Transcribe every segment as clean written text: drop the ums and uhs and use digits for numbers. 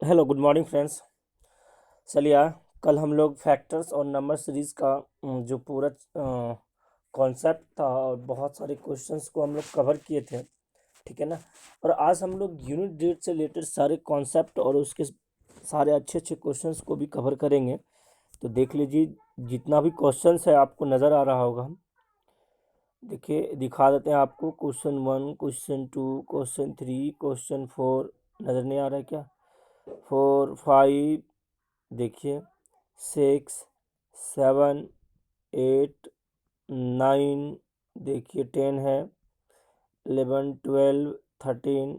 Hello good morning friends. चलिए कल हम लोग फैक्टर्स और नंबर सीरीज़ का जो पूरा कॉन्सेप्ट था और बहुत सारे क्वेश्चंस को हम लोग कवर किए थे, ठीक है ना। और आज हम लोग यूनिट डेट से रिलेटेड सारे कॉन्सेप्ट और उसके सारे अच्छे अच्छे क्वेश्चंस को भी कवर करेंगे। तो देख लीजिए, जितना भी क्वेश्चंस है आपको नज़र आ रहा होगा। देखिए दिखा देते हैं आपको। क्वेश्चन 1, क्वेश्चन 2, क्वेश्चन 3, क्वेश्चन 4 नज़र नहीं आ रहा है क्या? 4, 5, देखिए 6, 7, 8, 9, देखिए 10 है, 11, 12, 13,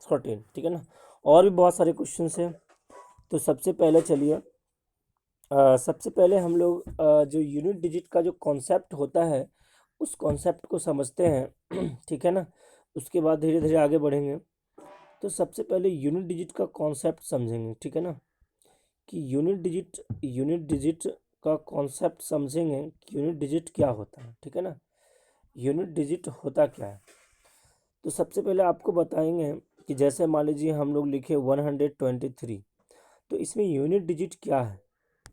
14, ठीक है ना। और भी बहुत सारे क्वेश्चंस हैं। तो सबसे पहले चलिए, सबसे पहले हम लोग जो यूनिट डिजिट का जो कॉन्सेप्ट होता है उस कॉन्सेप्ट को समझते हैं ठीक है ना। उसके बाद धीरे धीरे आगे बढ़ेंगे। तो सबसे पहले यूनिट डिजिट का कॉन्सेप्ट समझेंगे, ठीक है ना। कि यूनिट डिजिट का कॉन्सेप्ट समझेंगे कि यूनिट डिजिट क्या होता है, ठीक है ना। यूनिट डिजिट होता क्या है, तो सबसे पहले आपको बताएंगे कि जैसे मान लीजिए हम लोग लिखे 123, तो इसमें यूनिट डिजिट क्या है,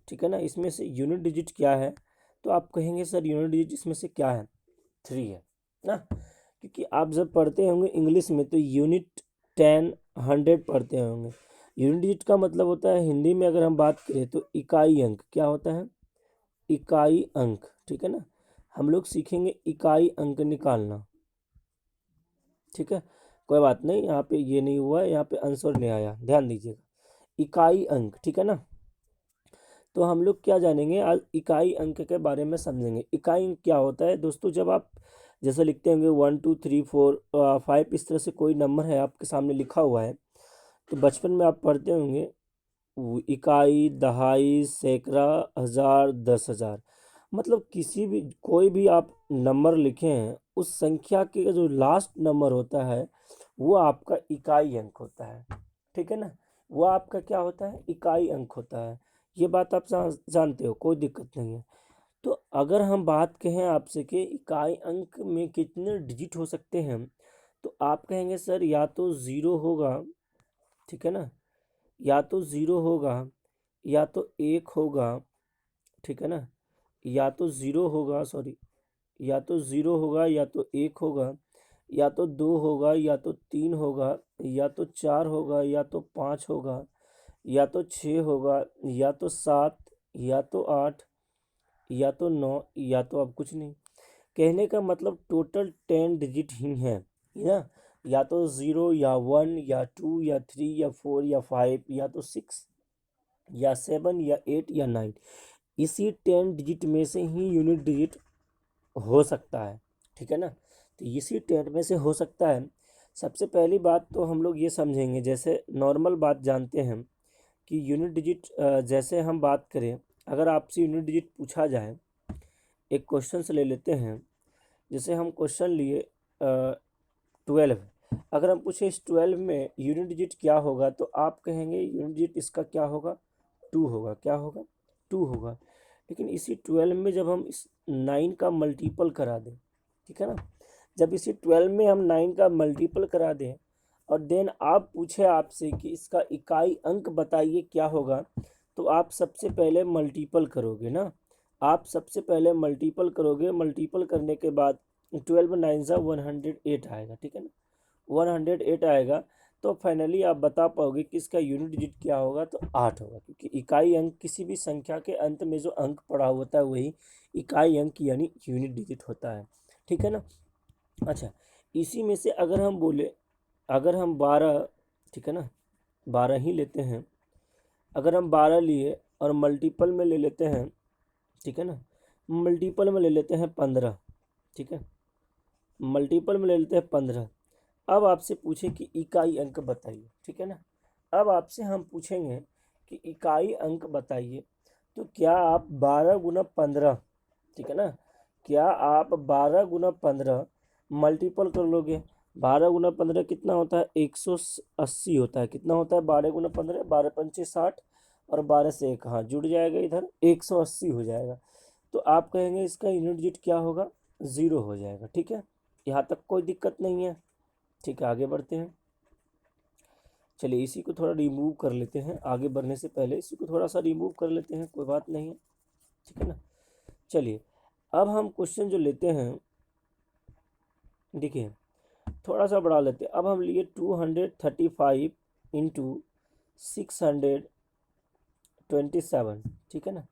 ठीक है ना। इसमें से यूनिट डिजिट क्या है, तो आप कहेंगे सर यूनिट डिजिट इसमें से क्या है, 3 है ना। क्योंकि आप जब पढ़ते होंगे इंग्लिश में तो यूनिट 10, 100 पढ़ते होंगे। यूनिट डिजिट का मतलब होता है, हिंदी में अगर हम बात करें तो इकाई अंक। क्या होता है? इकाई अंक, ठीक है ना। हम लोग सीखेंगे इकाई अंक निकालना, ठीक है। कोई बात नहीं, यहाँ पे ये नहीं हुआ है, यहाँ पे आंसर नहीं आया, ध्यान दीजिएगा। इकाई अंक, ठीक है ना। तो हम लोग क्या जानेंगे आज, इकाई अंक के बारे में समझेंगे। इकाई अंक क्या होता है दोस्तों? जब आप जैसे लिखते होंगे 1, 2, 3, 4, 5, इस तरह से कोई नंबर है आपके सामने लिखा हुआ है, तो बचपन में आप पढ़ते होंगे इकाई, दहाई, सैकड़ा, हजार, 10,000। मतलब किसी भी कोई भी आप नंबर लिखे हैं, उस संख्या के जो लास्ट नंबर होता है वो आपका इकाई अंक होता है, ठीक है ना। वो आपका क्या होता है? इकाई अंक होता है। ये बात आप जानते हो, कोई दिक्कत नहीं है। तो अगर हम बात कहें आपसे कि इकाई अंक में कितने डिजिट हो सकते हैं, तो आप कहेंगे सर या तो ज़ीरो होगा, ठीक है ना, या तो ज़ीरो होगा, या तो एक होगा, ठीक है ना, या तो ज़ीरो होगा, सॉरी, या तो ज़ीरो होगा, या तो एक होगा, या तो दो होगा, या तो तीन होगा, या तो चार होगा, या तो पाँच होगा, या तो छः होगा, या तो सात, या तो आठ, या तो नौ, या तो अब कुछ नहीं। कहने का मतलब टोटल 10 डिजिट ही हैं, या या तो ज़ीरो, या वन, या टू, या थ्री, या फोर, या फाइव, या तो सिक्स, या सेवन, या एट, या नाइन। इसी 10 डिजिट में से ही यूनिट डिजिट हो सकता है, ठीक है ना। तो इसी 10 में से हो सकता है। सबसे पहली बात तो हम लोग ये समझेंगे, जैसे नॉर्मल बात जानते हैं कि यूनिट डिजिट, जैसे हम बात करें, अगर आपसे यूनिट डिजिट पूछा जाए, एक क्वेश्चन से ले लेते हैं। जैसे हम क्वेश्चन लिए 12, अगर हम पूछे इस 12 में यूनिट डिजिट क्या होगा, तो आप कहेंगे यूनिट डिजिट इसका क्या होगा, 2 होगा। क्या होगा? 2 होगा। लेकिन इसी 12 में जब हम इस 9 का मल्टीपल करा दें, ठीक है ना, जब इसी 12 में हम 9 का मल्टीपल करा दें और देन आप पूछे आपसे कि इसका इकाई अंक बताइए क्या होगा, तो आप सबसे पहले मल्टीपल करोगे ना। आप सबसे पहले मल्टीपल करोगे, मल्टीपल करने के बाद 12 9 ज़ा 108 आएगा, ठीक है ना। 108 आएगा, तो फाइनली आप बता पाओगे कि इसका यूनिट डिजिट क्या होगा, तो 8 होगा। क्योंकि इकाई अंक किसी भी संख्या के अंत में जो अंक पड़ा होता है वही इकाई अंक यानी यूनिट डिजिट होता है, ठीक है ना। अच्छा, इसी में से अगर हम बोले, अगर हम 12, ठीक है ना, 12 ही लेते हैं। अगर हम 12 लिए और मल्टीपल में ले लेते हैं, ठीक है ना, मल्टीपल में ले लेते हैं 15, ठीक है, मल्टीपल में ले लेते हैं 15। अब आपसे पूछे कि इकाई अंक बताइए, ठीक है ना। अब आपसे हम पूछेंगे कि इकाई अंक बताइए, तो क्या आप 12 × 15, ठीक है ना, क्या आप 12 × 15 मल्टीपल कर लोगे? 12 × 15 कितना होता है? 180 होता है। कितना होता है 12 × 15? 12 × 5 = 60 और 12 से एक, हाँ जुड़ जाएगा इधर, 180 हो जाएगा। तो आप कहेंगे इसका यूनिट डिजिट क्या होगा? ज़ीरो हो जाएगा, ठीक है। यहाँ तक कोई दिक्कत नहीं है, ठीक है। आगे बढ़ते हैं। चलिए इसी को थोड़ा रिमूव कर लेते हैं, आगे बढ़ने से पहले इसी को थोड़ा सा रिमूव कर लेते हैं, कोई बात नहीं है, ठीक है ना। चलिए अब हम क्वेश्चन जो लेते हैं, देखिए थोड़ा सा बढ़ा लेते हैं। अब हम लिए 235 इंटू 627, ठीक है ना।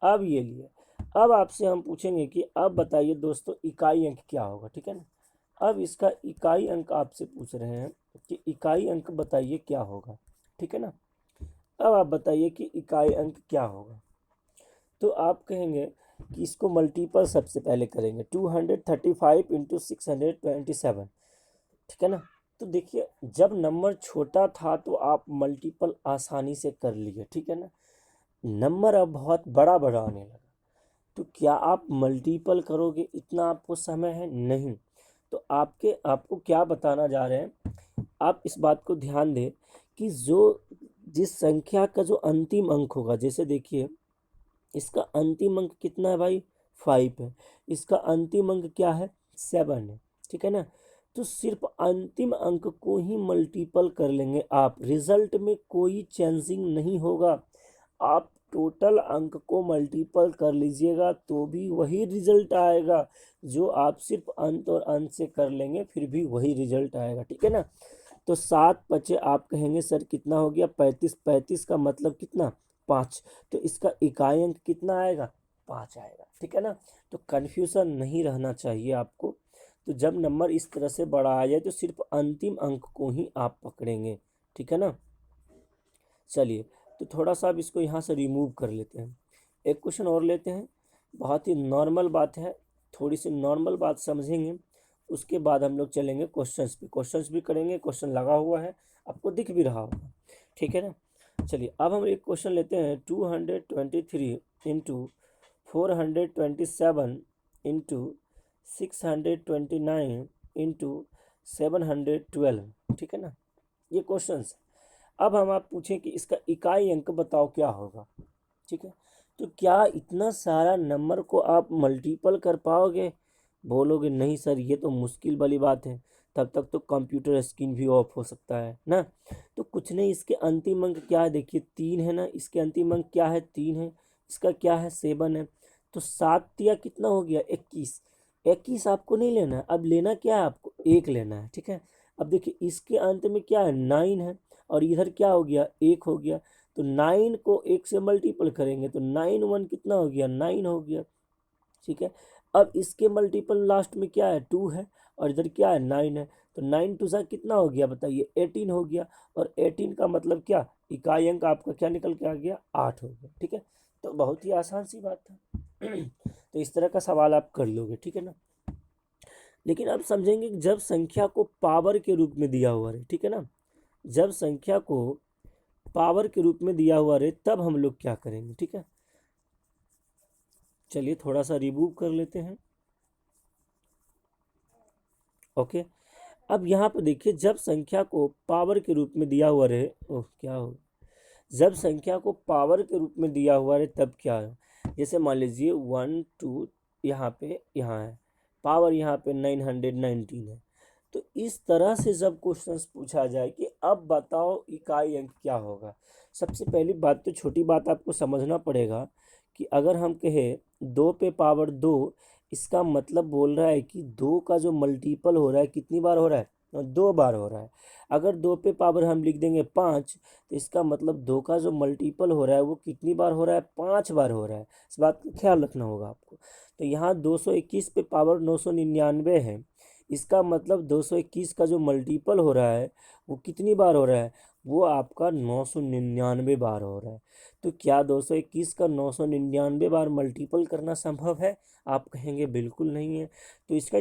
अब ये लिए, अब आपसे हम पूछेंगे कि अब बताइए दोस्तों इकाई अंक क्या होगा, ठीक है ना। अब इसका इकाई अंक आपसे पूछ रहे हैं कि इकाई अंक बताइए क्या होगा, ठीक है ना। अब आप बताइए कि इकाई अंक क्या होगा। तो आप कहेंगे कि इसको मल्टीपल सबसे पहले करेंगे, 235 इंटू 627, ठीक है ना। तो देखिए जब नंबर छोटा था तो आप मल्टीपल आसानी से कर लिए, ठीक है ना। नंबर अब बहुत बड़ा बड़ा आने लगा, तो क्या आप मल्टीपल करोगे, इतना आपको समय है नहीं। तो आपको क्या बताना जा रहे हैं, आप इस बात को ध्यान दें कि जिस संख्या का जो अंतिम अंक होगा, जैसे देखिए इसका अंतिम अंक कितना है भाई, 5 है, इसका अंतिम अंक क्या है, 7 है, ठीक है ना। तो सिर्फ अंतिम अंक को ही मल्टीपल कर लेंगे आप, रिजल्ट में कोई चेंजिंग नहीं होगा। आप टोटल अंक को मल्टीपल कर लीजिएगा तो भी वही रिजल्ट आएगा, जो आप सिर्फ अंत और अंत से कर लेंगे फिर भी वही रिजल्ट आएगा, ठीक है ना। तो 7 बचे, आप कहेंगे सर कितना हो गया, 35, 35 का मतलब कितना, 5, तो इसका इकाई अंक कितना आएगा, 5 आएगा, ठीक है ना। तो कन्फ्यूज़न नहीं रहना चाहिए आपको। तो जब नंबर इस तरह से बड़ा आ जाए तो सिर्फ अंतिम अंक को ही आप पकड़ेंगे, ठीक है ना। चलिए तो थोड़ा सा अब इसको यहाँ से रिमूव कर लेते हैं, एक क्वेश्चन और लेते हैं। बहुत ही नॉर्मल बात है, थोड़ी सी नॉर्मल बात समझेंगे, उसके बाद हम लोग चलेंगे क्वेश्चंस पे, क्वेश्चंस भी करेंगे, क्वेश्चन लगा हुआ है आपको दिख भी रहा होगा, ठीक है ना। चलिए अब हम एक क्वेश्चन लेते हैं, 223 इंटू 427 इंटू 629 इंटू 712, ठीक है ना। ये क्वेश्चंस। अब हम आप पूछें कि इसका इकाई अंक बताओ क्या होगा, ठीक है। तो क्या इतना सारा नंबर को आप मल्टीपल कर पाओगे, बोलोगे नहीं सर ये तो मुश्किल वाली बात है, तब तक तो कंप्यूटर स्क्रीन भी ऑफ हो सकता है ना। तो कुछ नहीं, इसके अंतिम अंक क्या है, देखिए 3 है ना, इसके अंतिम अंक क्या है, 3 है, इसका क्या है, 7 है। तो 7 या कितना हो गया, 21, 21 आपको नहीं लेना है, अब लेना क्या है आपको, 1 लेना है, ठीक है। अब देखिए इसके अंत में क्या है, 9 है, और इधर क्या हो गया, 1 हो गया। तो 9 को 1 से मल्टीपल करेंगे तो 9 1 कितना हो गया, 9 हो गया, ठीक है। अब इसके मल्टीपल लास्ट में क्या है, 2 है, और इधर क्या है, 9 है। तो 9 टू सा कितना हो गया बताइए, 18 हो गया। और 18 का मतलब क्या, इकाई अंक आपका क्या निकल के आ गया, 8 हो गया, ठीक है। तो बहुत ही आसान सी बात है। तो इस तरह का सवाल आप कर लोगे, ठीक है ना। लेकिन अब समझेंगे कि जब संख्या को पावर के रूप में दिया हुआ है, ठीक है ना, जब संख्या को पावर के रूप में दिया हुआ रहे तब हम लोग क्या करेंगे, ठीक है। चलिए थोड़ा सा रिमूव कर लेते हैं, ओके। अब यहाँ पर देखिए जब संख्या को पावर के रूप में दिया हुआ रहे, ओह क्या हो, जब संख्या को पावर के रूप में दिया हुआ रहे तब क्या है, जैसे मान लीजिए 1 2 यहाँ पे, यहाँ है पावर, यहाँ पे 919 है। तो इस तरह से जब क्वेश्चंस पूछा जाए कि अब बताओ इकाई अंक क्या होगा, सबसे पहली बात तो छोटी बात आपको समझना पड़ेगा कि अगर हम कहें 2 पे पावर 2, इसका मतलब बोल रहा है कि 2 का जो मल्टीपल हो रहा है कितनी बार हो रहा है, 2 बार हो रहा है। अगर 2 पे पावर हम लिख देंगे 5, तो इसका मतलब 2 का जो मल्टीपल हो रहा है वो कितनी बार हो रहा है, 5 बार हो रहा है। इस बात का ख्याल रखना होगा आपको। तो यहाँ 221 पे पावर 999 है, इसका मतलब 221 का जो मल्टीपल हो रहा है वो कितनी बार हो रहा है, वो आपका 999 बार हो रहा है। तो क्या 221 का 999 बार मल्टीपल करना संभव है, आप कहेंगे बिल्कुल नहीं है। तो इसका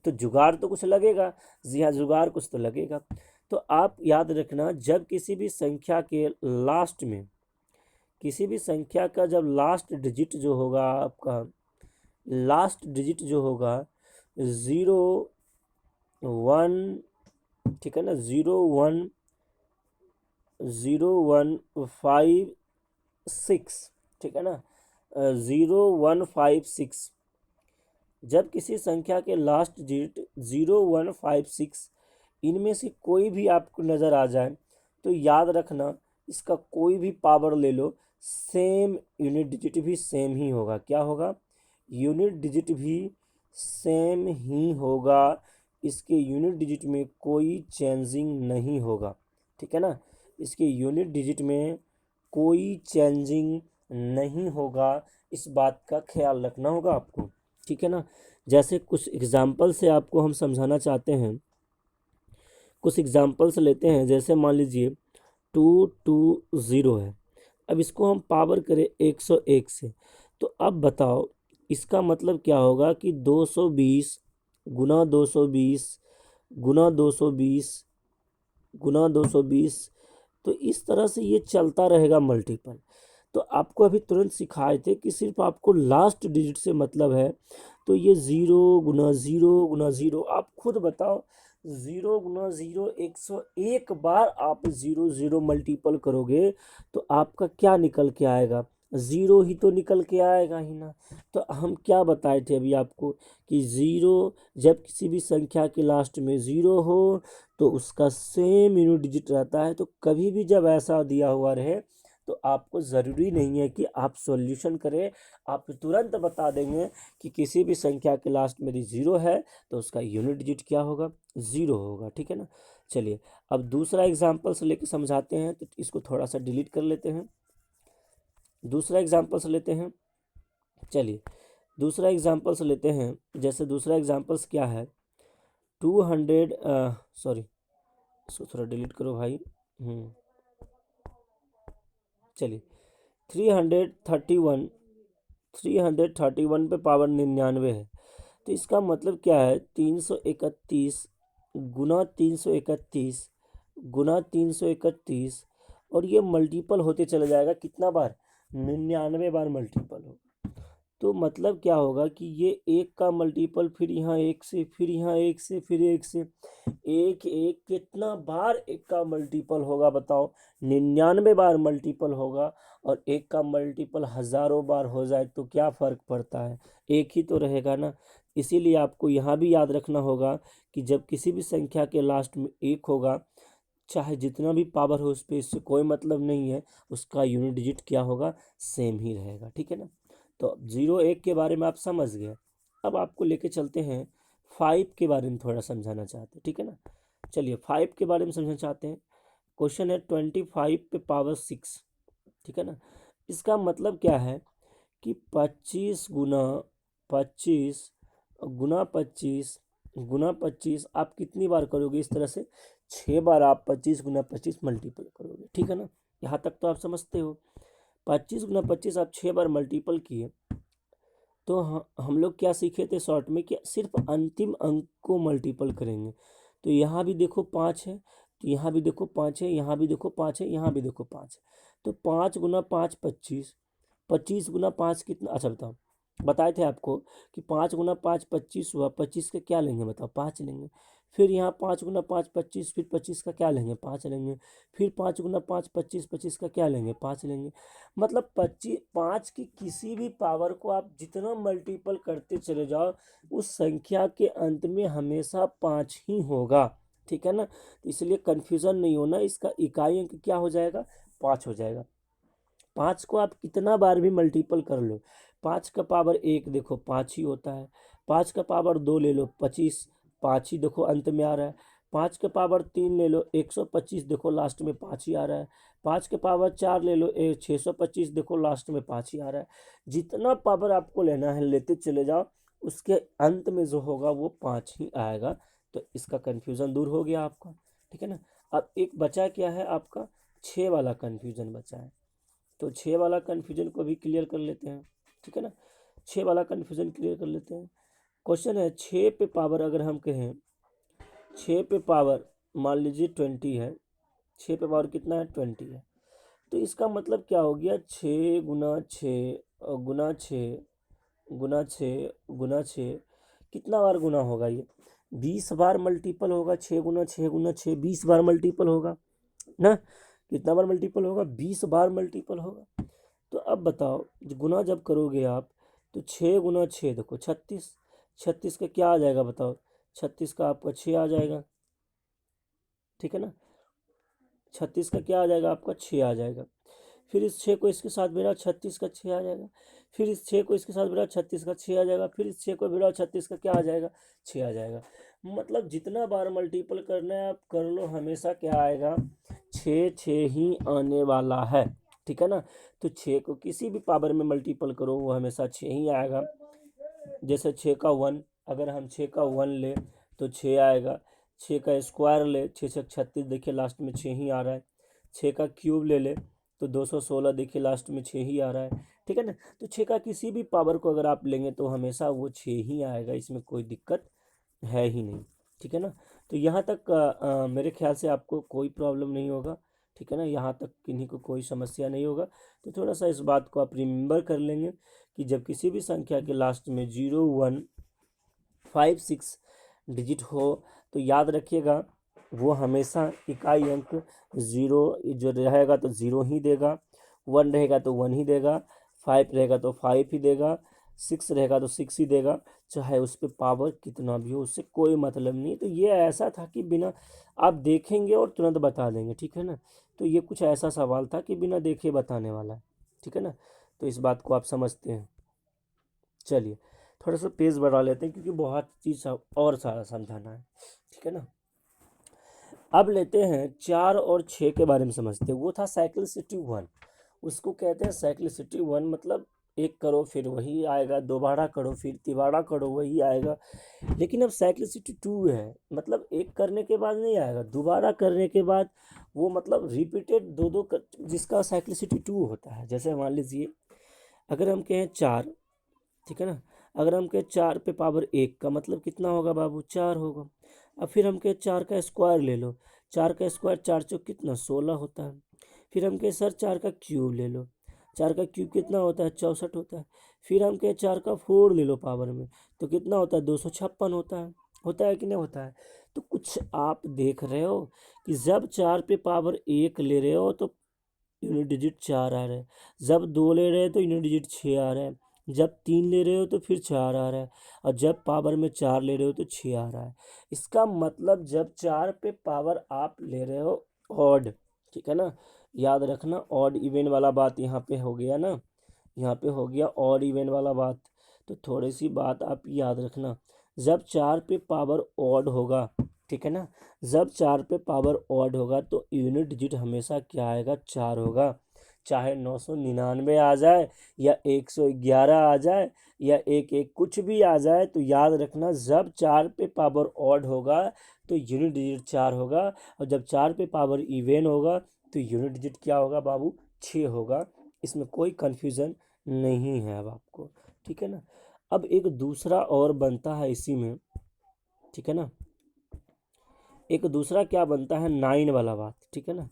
तो जुगाड़ तो कुछ लगेगा, जी हाँ जुगाड़ कुछ तो लगेगा। तो आप याद रखना जब किसी भी संख्या के लास्ट में, किसी भी संख्या का जब लास्ट डिजिट जो होगा आपका, लास्ट डिजिट जो होगा 0 1, ठीक है ना, 0 1 0 1 5 6, ठीक है ना, 0 1 5 6, जब किसी संख्या के लास्ट डिजिट 0 1 5 6 इनमें से कोई भी आपको नज़र आ जाए तो याद रखना इसका कोई भी पावर ले लो, सेम यूनिट डिजिट भी सेम ही होगा। क्या होगा? यूनिट डिजिट भी सेम ही होगा, इसके यूनिट डिजिट में कोई चेंजिंग नहीं होगा। ठीक है ना, इसके यूनिट डिजिट में कोई चेंजिंग नहीं होगा, इस बात का ख्याल रखना होगा आपको। ठीक है ना, जैसे कुछ एग्जाम्पल से आपको हम समझाना चाहते हैं, कुछ एग्जाम्पल्स लेते हैं। जैसे मान लीजिए 220 है, अब इसको हम पावर करें 101 से, तो अब बताओ इसका मतलब क्या होगा कि 220 गुना 220 गुना 220 गुना 220, तो इस तरह से ये चलता रहेगा मल्टीपल। तो आपको अभी तुरंत सिखाए थे कि सिर्फ आपको लास्ट डिजिट से मतलब है, तो ये 0 गुना 0 आप खुद बताओ, 0 गुना 0 101 बार आप 0 मल्टीपल करोगे तो आपका क्या निकल के आएगा? 0 ही तो निकल के आएगा ही ना। तो हम क्या बताए थे अभी आपको कि 0, जब किसी भी संख्या के लास्ट में 0 हो तो उसका सेम यूनिट डिजिट रहता है। तो कभी भी जब ऐसा दिया हुआ रहे तो आपको ज़रूरी नहीं है कि आप सॉल्यूशन करें, आप तुरंत बता देंगे कि किसी भी संख्या के लास्ट में यदि 0 है तो उसका यूनिट डिजिट क्या होगा? 0 होगा। ठीक है ना, चलिए अब दूसरा एग्जाम्पल से लेके समझाते हैं, तो इसको थोड़ा सा डिलीट कर लेते हैं। दूसरा एग्जाम्पल से लेते हैं, चलिए दूसरा एग्जाम्पल्स लेते हैं। जैसे दूसरा एग्जाम्पल्स क्या है, 200 सॉरी, इसको थोड़ा डिलीट करो भाई। चलिए 331 331 पे पावर 99 है, तो इसका मतलब क्या है? 331 गुना 331 गुना 331, और ये मल्टीपल होते चले जाएगा कितना बार? 99 बार मल्टीपल हो। तो मतलब क्या होगा कि ये एक का मल्टीपल, फिर यहाँ एक से, फिर यहाँ एक से, फिर एक से, एक एक कितना बार एक का मल्टीपल होगा बताओ? 99 बार मल्टीपल होगा। और एक का मल्टीपल हजारों बार हो जाए तो क्या फर्क पड़ता है? एक ही तो रहेगा ना। इसीलिए आपको यहाँ भी याद रखना होगा कि जब किसी भी संख्या के लास्ट में एक होगा, चाहे जितना भी पावर हो उस पर, इससे कोई मतलब नहीं है, उसका यूनिट डिजिट क्या होगा? सेम ही रहेगा। ठीक है ना, तो अब 0 1 के बारे में आप समझ गए। अब आपको लेके चलते हैं 5 के बारे में, थोड़ा समझाना चाहते हैं। ठीक है ना, चलिए 5 के बारे में समझना चाहते हैं। क्वेश्चन है 25 पे पावर 6। ठीक है ना, इसका मतलब क्या है कि 25 गुना 25 आप कितनी बार करोगे? इस तरह से 6 बार आप 25 गुना 25 मल्टीपल करोगे। ठीक है ना, यहाँ तक तो आप समझते हो। 25 गुना 25 आप 6 बार मल्टीपल किए, तो हम लोग क्या सीखे थे शॉर्ट में कि सिर्फ अंतिम अंक को मल्टीपल करेंगे। तो यहाँ भी देखो 5 है, तो यहाँ भी देखो 5 है, यहाँ भी देखो 5 है, यहाँ भी देखो 5 है। तो 5 गुना 5 25, 25 गुना 5 कितना? अच्छा बताओ, बताए थे आपको कि 5 गुना 5 25 हुआ, 25 का क्या लेंगे बताओ? 5 लेंगे। फिर यहाँ 5 गुना 5 25, फिर 25 का क्या लेंगे? 5 लेंगे। फिर 5 गुना 5 25, 25 का क्या लेंगे? 5 लेंगे। मतलब 5 की किसी भी पावर को आप जितना मल्टीपल करते चले जाओ, उस संख्या के अंत में हमेशा 5 ही होगा। ठीक है ना, तो इसलिए कन्फ्यूज़न नहीं होना, इसका इकाई अंक क्या हो जाएगा? 5 हो जाएगा। 5 को आप कितना बार भी मल्टीपल कर लो, 5 का पावर 1 देखो 5 ही होता है। 5 का पावर 2 ले लो 25, 5 ही देखो अंत में आ रहा है। 5 का पावर 3 ले लो 125, देखो लास्ट में 5 ही आ रहा है। 5 के पावर 4 ले लो 625, देखो लास्ट में 5 ही आ रहा है। जितना पावर आपको लेना है लेते चले जाओ, उसके अंत में जो होगा वो 5 ही आएगा। तो इसका कन्फ्यूज़न दूर हो गया आपका। ठीक है ना, अब एक बचा क्या है आपका? 6 वाला कन्फ्यूज़न बचा है। तो 6 वाला कन्फ्यूजन को भी क्लियर कर लेते हैं। ठीक है ना, 6 वाला कन्फ्यूजन क्लियर कर लेते हैं। क्वेश्चन है 6 पे पावर, अगर हम कहें 6 पे पावर मान लीजिए 20 है, 6 पे पावर कितना है? 20 है। तो इसका मतलब क्या हो गया? 6 गुना 6 गुना 6 गुना 6 कितना बार गुना होगा ये? 20 बार मल्टीपल होगा। 6 गुना 6 गुना 6 20 बार मल्टीपल होगा ना। कितना बार मल्टीपल होगा? 20 बार मल्टीपल होगा। तो अब बताओ, गुना जब करोगे आप, तो 6 गुना 6 देखो 36, 36 का क्या आ जाएगा बताओ? 36 का आपका 6 आ जाएगा। ठीक है ना, 36 का क्या आ जाएगा आपका 6 आ जाएगा। फिर इस 6 को इसके साथ मिलाओ 36 का 6 आ जाएगा। फिर इस 6 को इसके साथ मिलाओ 36 का 6 आ जाएगा। फिर इस 6 को मिलाओ 36 का क्या आ जाएगा 6 आ जाएगा। मतलब जितना बार मल्टीपल करना है आप कर लो, हमेशा क्या आएगा 6 6 ही आने वाला है। ठीक है ना। तो 6 को किसी भी पावर में मल्टीपल करो वो हमेशा 6 ही आएगा। जैसे 6 का 1, अगर हम 6 का 1 ले तो 6 आएगा। 6 का स्क्वायर ले, 6 से 36 देखिए लास्ट में 6 ही आ रहा है। 6 का क्यूब ले तो 216 देखिए लास्ट में 6 ही आ रहा है। ठीक है ना। तो 6 का किसी भी पावर को अगर आप लेंगे तो हमेशा वो 6 ही आएगा, इसमें कोई दिक्कत है ही नहीं। ठीक है ना। तो यहाँ तक मेरे ख्याल से आपको कोई प्रॉब्लम नहीं होगा। ठीक है ना, यहाँ तक किन्हीं को कोई समस्या नहीं होगा। तो थोड़ा सा इस बात को आप रिमेंबर कर लेंगे कि जब किसी भी संख्या के लास्ट में 0 1 5 6 डिजिट हो तो याद रखिएगा वो हमेशा इकाई अंक 0 जो रहेगा तो 0 ही देगा, 1 रहेगा तो 1 ही देगा, 5 रहेगा तो 5 ही देगा, 6 रहेगा तो 6 ही देगा, चाहे उस पर पावर कितना भी हो, उससे कोई मतलब नहीं। तो ये ऐसा था कि बिना आप देखेंगे और तुरंत बता देंगे। ठीक है ना। तो ये कुछ ऐसा सवाल था कि बिना देखे बताने वाला है। ठीक है ना। तो इस बात को आप समझते हैं। चलिए थोड़ा सा पेज बढ़ा लेते हैं क्योंकि बहुत चीज़ और सारा समझाना है। ठीक है ना। अब लेते हैं 4 और 6 के बारे में समझते हैं। वो था साइक्लिसिटी 1, उसको कहते हैं साइक्लिसिटी 1, मतलब एक करो फिर वही आएगा, दोबारा करो फिर तिबारा करो वही आएगा। लेकिन अब साइक्लिसिटी 2 है, मतलब एक करने के बाद नहीं आएगा, दोबारा करने के बाद वो मतलब रिपीटेड दो दो जिसका साइक्लिसिटी 2 होता है। जैसे मान लीजिए अगर हम कहें 4, ठीक है ना, अगर हम कहें 4 पे पावर 1 का मतलब कितना होगा बाबू 4 होगा। अब फिर हम कहें 4 का स्क्वायर ले लो, 4 का स्क्वायर 4 चौक कितना 16 होता है। फिर हम कहें सर 4 का क्यूब ले लो, 4 का क्यूब कितना होता है 64 होता है। फिर हम कहें 4 का 4 ले लो पावर में तो कितना होता है 256 होता है कि नहीं होता है। तो कुछ आप देख रहे हो कि जब 4 पे पावर 1 ले रहे हो तो यूनिट डिजिट 4 आ रहा है, जब 2 ले रहे हैं तो यूनिट डिजिट 6 आ रहा है, जब 3 ले रहे हो तो फिर 4 आ रहा है, और जब पावर में 4 ले रहे हो तो 6 आ रहा है। इसका मतलब जब 4 पे पावर आप ले रहे हो ऑड, ठीक है ना, याद रखना ऑड इवन वाला बात यहाँ पे हो गया ना, यहाँ पे हो गया ऑड इवन वाला बात। तो थोड़ी सी बात आप याद रखना, जब 4 पे पावर ऑड होगा, ठीक है ना, जब 4 पे पावर ऑड होगा तो यूनिट डिजिट हमेशा क्या आएगा 4 होगा। चाहे 999 आ जाए या 111 आ जाए या 1 1 कुछ भी आ जाए, तो याद रखना जब 4 पे पावर ऑड होगा तो यूनिट डिजिट 4 होगा, और जब 4 पे पावर इवन होगा तो यूनिट डिजिट क्या होगा बाबू 6 होगा। इसमें कोई कन्फ्यूज़न नहीं है अब आपको। ठीक है ना। अब एक दूसरा और बनता है इसी में, ठीक है ना, एक दूसरा क्या बनता है 9 वाला बात। ठीक है ना,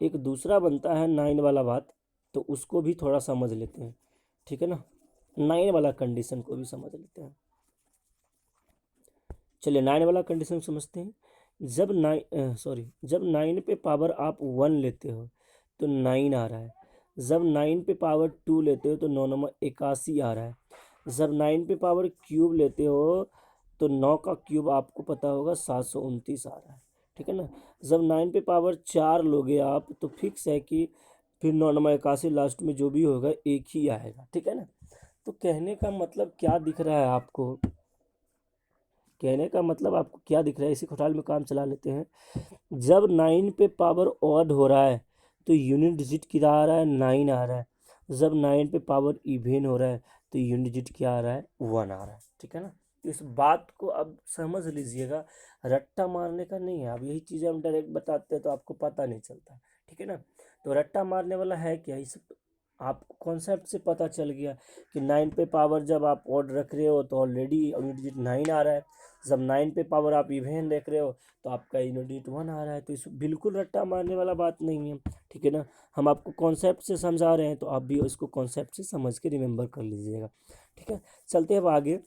एक दूसरा बनता है 9 वाला बात, तो उसको भी थोड़ा समझ लेते हैं। ठीक है ना, 9 वाला कंडीशन को भी समझ लेते हैं। चलिए 9 वाला कंडीशन समझते हैं। जब 9 पे पावर आप 1 लेते हो तो 9 आ रहा है, जब 9 पे पावर 2 लेते हो तो 9 नंबर 81 आ रहा है, जब 9 पे पावर क्यूब लेते हो तो 9 का क्यूब आपको पता होगा 729 आ रहा है। ठीक है ना, जब 9 पे पावर 4 लोगे आप तो फिक्स है कि फिर 9 नंबर 81 लास्ट में जो भी होगा एक ही आएगा। ठीक है ना। तो कहने का मतलब क्या दिख रहा है आपको, कहने का मतलब आपको क्या दिख रहा है, इसी खोटाल में काम चला लेते हैं। जब 9 पे पावर ऑड हो रहा है तो यूनिट डिजिट क्या आ रहा है 9 आ रहा है, जब 9 पे पावर इवन हो रहा है तो यूनिट डिजिट क्या आ रहा है 1 आ रहा है। ठीक है ना। तो इस बात को अब समझ लीजिएगा, रट्टा मारने का नहीं है। अब यही चीज़ें हम डायरेक्ट बताते हैं तो आपको पता नहीं चलता। ठीक है ना। तो रट्टा मारने वाला है क्या, इस आपको कॉन्सेप्ट से पता चल गया कि 9 पे पावर जब आप ऑड रख रहे हो तो ऑलरेडी यूनिट डिजिट 9 आ रहा है, जब 9 पे पावर आप इवन देख रहे हो तो आपका यूनिट डिजिट 1 आ रहा है। तो इस बिल्कुल रट्टा मारने वाला बात नहीं है। ठीक है ना, हम आपको कॉन्सेप्ट से समझा रहे हैं तो आप भी इसको कॉन्सेप्ट से समझ के रिमेंबर कर लीजिएगा। ठीक है, चलते हैं अब आगे।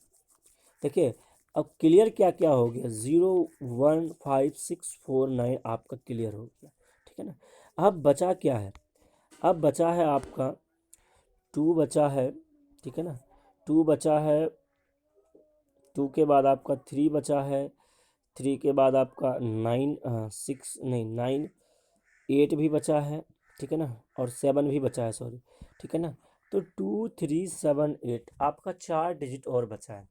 देखिए अब क्लियर क्या क्या हो गया, 0 1 5 6 4 9 आपका क्लियर हो गया। ठीक है ना। अब बचा क्या है, अब बचा है आपका 2 बचा है। ठीक है ना, 2 बचा है, 2 के बाद आपका 3 बचा है, 3 के बाद आपका 9 6 नहीं 9 8 भी बचा है, ठीक है ना, और 7 भी बचा है, सॉरी, ठीक है ना। तो 2 3 7 8 आपका 4 डिजिट और बचा है।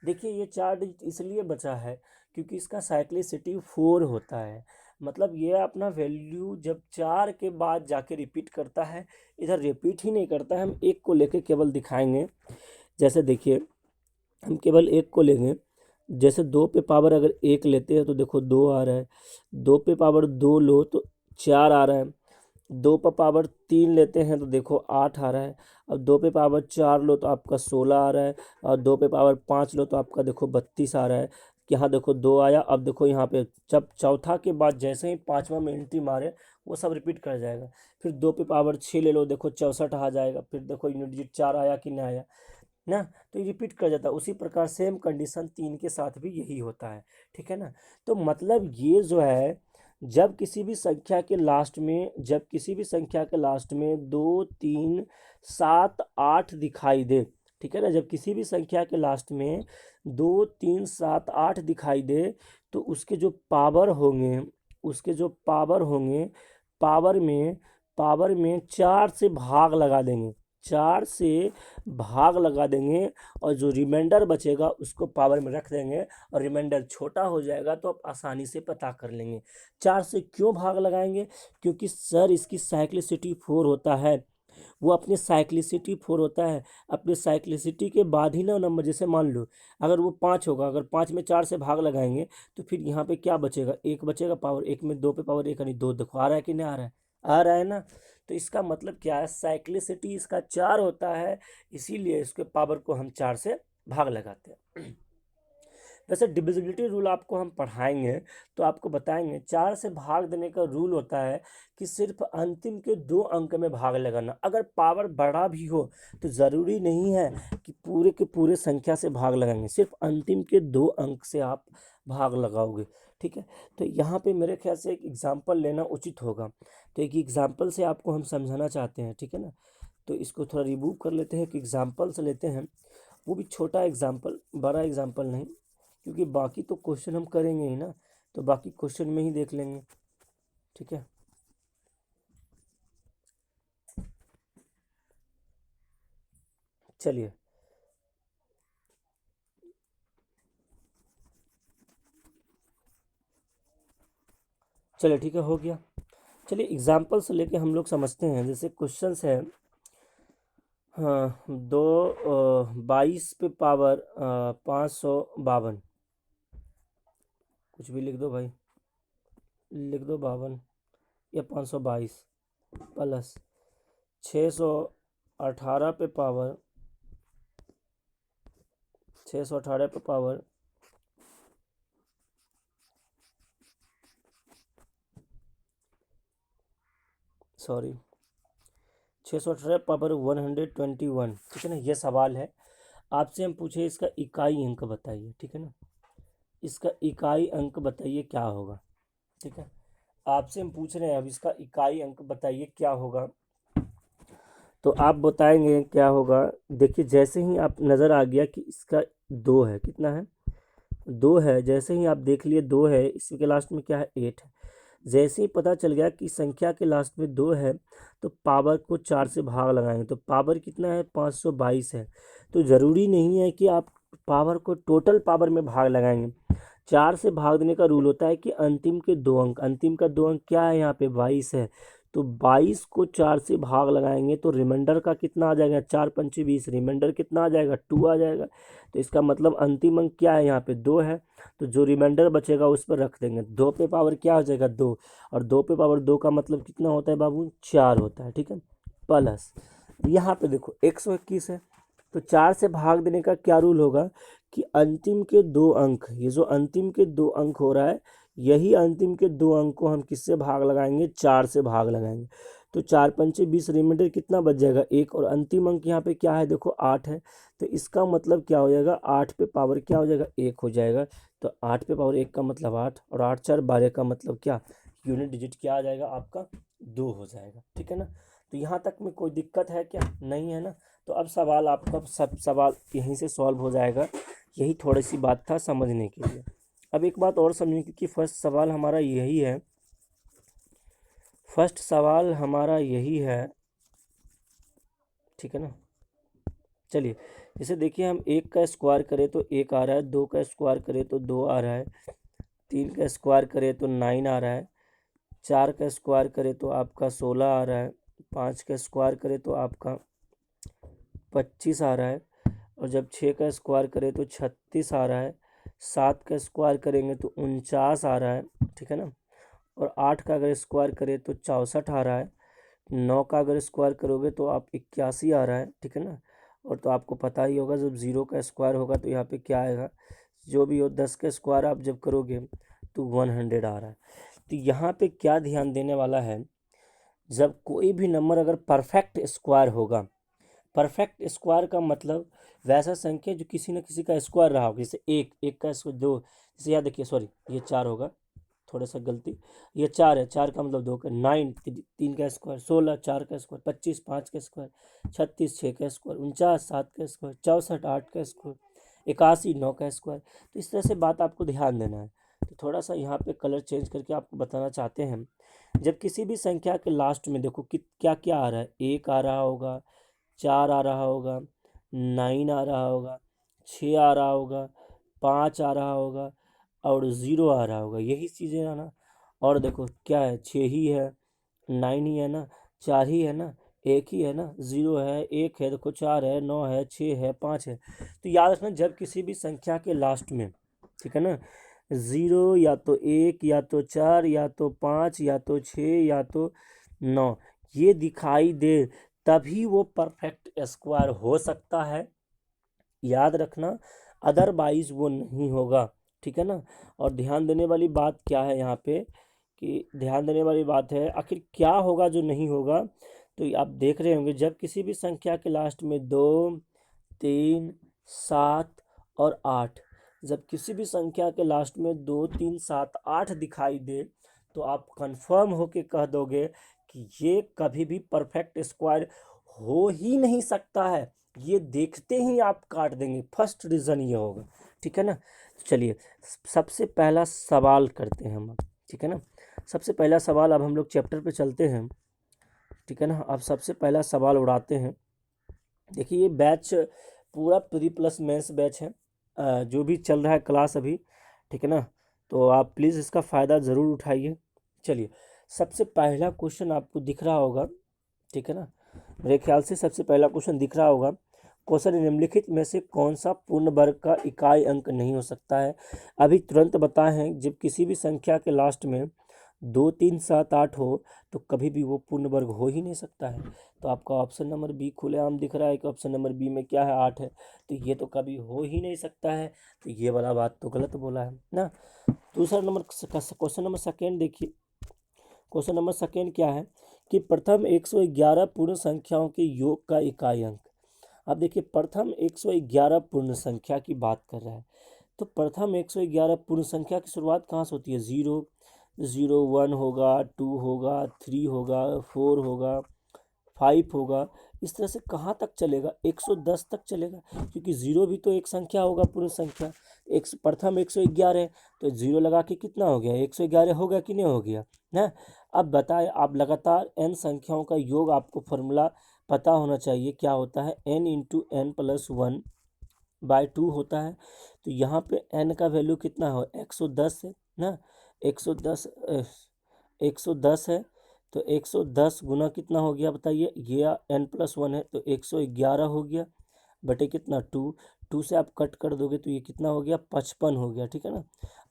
देखिए ये 4 डिजिट इसलिए बचा है क्योंकि इसका साइक्लिसिटी 4 होता है। मतलब ये अपना वैल्यू जब 4 के बाद जाके रिपीट करता है, इधर रिपीट ही नहीं करता है। हम एक को लेके केवल दिखाएंगे। जैसे देखिए हम केवल एक को लेंगे, जैसे 2 पे पावर अगर 1 लेते हैं तो देखो 2 आ रहा है, 2 पे पावर 2 लो तो 4 आ रहा है, 2 पे पावर 3 लेते हैं तो देखो 8 आ रहा है, अब 2 पे पावर 4 लो तो आपका 16 आ रहा है, और 2 पे पावर 5 लो तो आपका देखो 32 आ रहा है। यहाँ देखो 2 आया। अब देखो यहाँ पे जब चौथा के बाद जैसे ही पाँचवा में एंट्री मारे वो सब रिपीट कर जाएगा। फिर 2 पे पावर 6 ले लो, देखो 64 आ जाएगा। फिर देखो यूनिट डिजिट 4 आया कि नहीं आया ना, तो ये रिपीट कर जाता है। उसी प्रकार सेम कंडीशन 3 के साथ भी यही होता है, ठीक है ना। तो मतलब ये जो है, जब किसी भी संख्या के लास्ट में, जब किसी भी संख्या के लास्ट में 2 3 7 8 दिखाई दे, ठीक है ना, जब किसी भी संख्या के लास्ट में 2 3 7 8 दिखाई दे तो उसके जो पावर होंगे, उसके जो पावर होंगे, पावर में 4 से भाग लगा देंगे, 4 से भाग लगा देंगे, और जो रिमाइंडर बचेगा उसको पावर में रख देंगे, और रिमाइंडर छोटा हो जाएगा तो आप आसानी से पता कर लेंगे। 4 से क्यों भाग लगाएंगे? क्योंकि सर इसकी साइक्लिसिटी 4 होता है, वो अपनी साइक्लिसिटी 4 होता है। अपनी साइक्लिसिटी के बाद ही ना नंबर, जैसे मान लो अगर वो 5 होगा, अगर 5 में 4 से भाग लगाएंगे तो फिर यहाँ पे क्या बचेगा? 1 बचेगा। पावर 1 में 2 पे पावर 1 यानी 2, देखो आ रहा है कि नहीं आ रहा है? आ रहा है ना। तो इसका मतलब क्या है, साइक्लिसिटी इसका 4 होता है, इसीलिए इसके पावर को हम 4 से भाग लगाते हैं। वैसे डिविजिबिलिटी रूल आपको हम पढ़ाएंगे तो आपको बताएंगे 4 से भाग देने का रूल होता है कि सिर्फ अंतिम के 2 अंक में भाग लगाना। अगर पावर बड़ा भी हो तो ज़रूरी नहीं है कि पूरे के पूरे संख्या से भाग लगाएंगे, सिर्फ अंतिम के 2 अंक से आप भाग लगाओगे, ठीक है। तो यहाँ पे मेरे ख्याल से एक एग्जाम्पल लेना उचित होगा। तो एक एग्जाम्पल से आपको हम समझाना चाहते हैं, ठीक है ना। तो इसको थोड़ा रिमूव कर लेते हैं, कि एग्जाम्पल से लेते हैं, वो भी छोटा एग्जाम्पल, बड़ा एग्जाम्पल नहीं, क्योंकि बाकी तो क्वेश्चन हम करेंगे ही ना, तो बाकी क्वेश्चन में ही देख लेंगे, ठीक है। चलिए चलिए ठीक है, हो गया। चलिए एग्जाम्पल से लेके हम लोग समझते हैं। जैसे क्वेश्चन है, हाँ, 22 पे पावर 552, कुछ भी लिख दो भाई, लिख दो 52 या 522, प्लस 618 पे पावर 618 पे पावर सॉरी 618 पावर 121, ठीक है ना। ये सवाल है आपसे, हम पूछे इसका इकाई अंक बताइए, ठीक है ना। इसका इकाई अंक बताइए क्या होगा, ठीक है। आपसे हम पूछ रहे हैं अब इसका इकाई अंक बताइए क्या होगा, तो आप बताएंगे क्या होगा। देखिए जैसे ही आप नज़र आ गया कि इसका 2 है, कितना है? 2 है। जैसे ही आप देख लिए 2 है, इसी के लास्ट में क्या है? 8 है। जैसे ही पता चल गया कि संख्या के लास्ट में 2 है तो पावर को 4 से भाग लगाएंगे, तो पावर कितना है? 522 है। तो ज़रूरी नहीं है कि आप पावर को टोटल पावर में भाग लगाएंगे। 4 से भाग देने का रूल होता है कि अंतिम के 2 अंक, अंतिम का 2 अंक क्या है? यहाँ पे 22 है। तो 22 को 4 से भाग लगाएंगे तो रिमाइंडर का कितना आ जाएगा? 4 पंचे 20, रिमाइंडर कितना आ जाएगा? 2 आ जाएगा। तो इसका मतलब अंतिम अंक क्या है? यहाँ पे 2 है। तो जो रिमाइंडर बचेगा उस पर रख देंगे। 2 पे पावर क्या हो जाएगा? 2, और 2 पे पावर 2 का मतलब कितना होता है बाबू? 4 होता है, ठीक है। प्लस यहाँ पे देखो 121 है, तो 4 से भाग देने का क्या रूल होगा कि अंतिम के 2 अंक, ये जो अंतिम के 2 अंक हो रहा है, यही अंतिम के 2 अंक को हम किससे भाग लगाएंगे? 4 से भाग लगाएंगे। तो 4 पंचे 20, रिमाइंडर कितना बच जाएगा? 1, और अंतिम अंक यहाँ पे क्या है? देखो 8 है। तो इसका मतलब क्या हो जाएगा? 8 पे पावर क्या हो जाएगा? 1 हो जाएगा। तो 8 पे पावर 1 का मतलब 8, और 8 4 12 का मतलब क्या? यूनिट डिजिट क्या आ जाएगा आपका? 2 हो जाएगा, ठीक है ना। तो यहाँ तक में कोई दिक्कत है क्या? नहीं है ना। तो अब सवाल आपका, सब सवाल यहीं से सॉल्व हो जाएगा। यही थोड़ी सी बात था समझने के लिए। अब एक बात और समझिए, क्योंकि फर्स्ट सवाल हमारा यही है, फर्स्ट सवाल हमारा यही है, ठीक है ना। चलिए, जैसे देखिए हम 1 का स्क्वायर करें तो 1 आ रहा है, 2 का स्क्वायर करें तो 2 आ रहा है, 3 का स्क्वायर करें तो 9 आ रहा है, 4 का स्क्वायर करें तो आपका 16 आ रहा है, 5 का स्क्वायर करें तो आपका 25 आ रहा है, और जब 6 का स्क्वायर करें तो 36 आ रहा है, 7 का स्क्वायर करेंगे तो 49 आ रहा है, ठीक है ना। और 8 का अगर स्क्वायर करें तो 64 आ रहा है, 9 का अगर स्क्वायर करोगे तो आप 81 आ रहा है, ठीक है ना। और तो आपको पता ही होगा जब 0 का स्क्वायर होगा तो यहाँ पे क्या आएगा, जो भी हो 10 का स्क्वायर आप जब करोगे तो 100 आ रहा है। तो यहाँ पे क्या ध्यान देने वाला है, जब कोई भी नंबर अगर परफेक्ट स्क्वायर होगा, परफेक्ट स्क्वायर का मतलब वैसा संख्या जो किसी न किसी का स्क्वायर रहा होगा, जैसे एक का स्क्वायर 2, जैसे यहाँ देखिए सॉरी ये 4 होगा, थोड़ा सा गलती, ये 4 है, 4 का मतलब 2 का, 9 3 का स्क्वायर, 16 4 का स्क्वायर, 25 5 का स्क्वायर, 36 6 का स्क्वायर, 49 7 का स्क्वायर, 64 8 का स्क्वायर, 81 9 का स्क्वायर। तो इस तरह से बात आपको ध्यान देना है। तो थोड़ा सा यहाँ पे कलर चेंज करके आपको बताना चाहते हैं, जब किसी भी संख्या के लास्ट में देखो कि क्या क्या आ रहा है, 1 आ रहा होगा, 4 आ रहा होगा, 9 आ रहा होगा, 6 आ रहा होगा, 5 आ रहा होगा, और 0 आ रहा होगा, यही चीज़ें है ना। और देखो क्या है, 6 ही है, 9 ही है ना, 4 ही है ना, 1 ही है ना, 0 है, 1 है, देखो 4 है, 9 है, 6 है, 5 है। तो याद रखना जब किसी भी संख्या के लास्ट में, ठीक है ना, 0 या तो 1 या तो 4 या तो 5 या तो 6 या तो 9 ये दिखाई दे, तभी वो परफेक्ट स्क्वायर हो सकता है, याद रखना, अदरवाइज वो नहीं होगा, ठीक है ना। और ध्यान देने वाली बात क्या है यहाँ पे, कि ध्यान देने वाली बात है आखिर क्या होगा जो नहीं होगा। तो आप देख रहे होंगे जब किसी भी संख्या के लास्ट में 2 3 7 और 8, जब किसी भी संख्या के लास्ट में 2 3 7 8 दिखाई दे, तो आप कंफर्म होके कह दोगे कि ये कभी भी परफेक्ट स्क्वायर हो ही नहीं सकता है, ये देखते ही आप काट देंगे, फर्स्ट रीज़न ये होगा, ठीक है ना। तो चलिए सबसे पहला सवाल करते हैं हम अब, ठीक है ना। सबसे पहला सवाल, अब हम लोग चैप्टर पे चलते हैं, ठीक है ना। अब सबसे पहला सवाल उड़ाते हैं। देखिए ये बैच पूरा प्री प्लस मेंस बैच है, जो भी चल रहा है क्लास अभी, ठीक है ना। तो आप प्लीज़ इसका फ़ायदा ज़रूर उठाइए। चलिए सबसे पहला क्वेश्चन आपको दिख रहा होगा, ठीक है ना, मेरे ख्याल से सबसे पहला क्वेश्चन दिख रहा होगा। क्वेश्चन निम्नलिखित में से कौन सा पूर्ण वर्ग का इकाई अंक नहीं हो सकता है। अभी तुरंत बताएं, जब किसी भी संख्या के लास्ट में 2 3 7 8 हो तो कभी भी वो पूर्ण वर्ग हो ही नहीं सकता है। तो आपका ऑप्शन नंबर बी खुलेआम दिख रहा है कि ऑप्शन नंबर बी में क्या है, 8 है, तो ये तो कभी हो ही नहीं सकता है। तो ये वाला बात तो गलत बोला है ना। दूसरा नंबर क्वेश्चन नंबर सेकेंड देखिए, क्वेश्चन नंबर सेकेंड क्या है कि प्रथम 111 पूर्ण संख्याओं के योग का इकाई अंक। अब देखिए प्रथम 111 पूर्ण संख्या की बात कर रहा है, तो प्रथम 111 पूर्ण संख्या की शुरुआत कहाँ से होती है, 0 0 1 होगा, 2 होगा, 3 होगा, 4 होगा, 5 होगा, इस तरह से कहाँ तक चलेगा, 110 तक चलेगा, क्योंकि 0 भी तो एक संख्या होगा, पूर्ण संख्या। एक प्रथम 111 है तो 0 लगा के कितना हो गया, 111 हो गया कि नहीं हो गया ना। अब बताए, आप लगातार n संख्याओं का योग, आपको फॉर्मूला पता होना चाहिए, क्या होता है, n इंटू एन प्लस 1/2 होता है। तो यहाँ पे n का वैल्यू कितना हो, 110 है ना, 110 110 है, तो 110 गुना कितना हो गया बताइए, ये n+1 है तो 111 हो गया, बटे कितना 2 से आप कट कर दोगे तो ये कितना हो गया, 55 हो गया, ठीक है ना।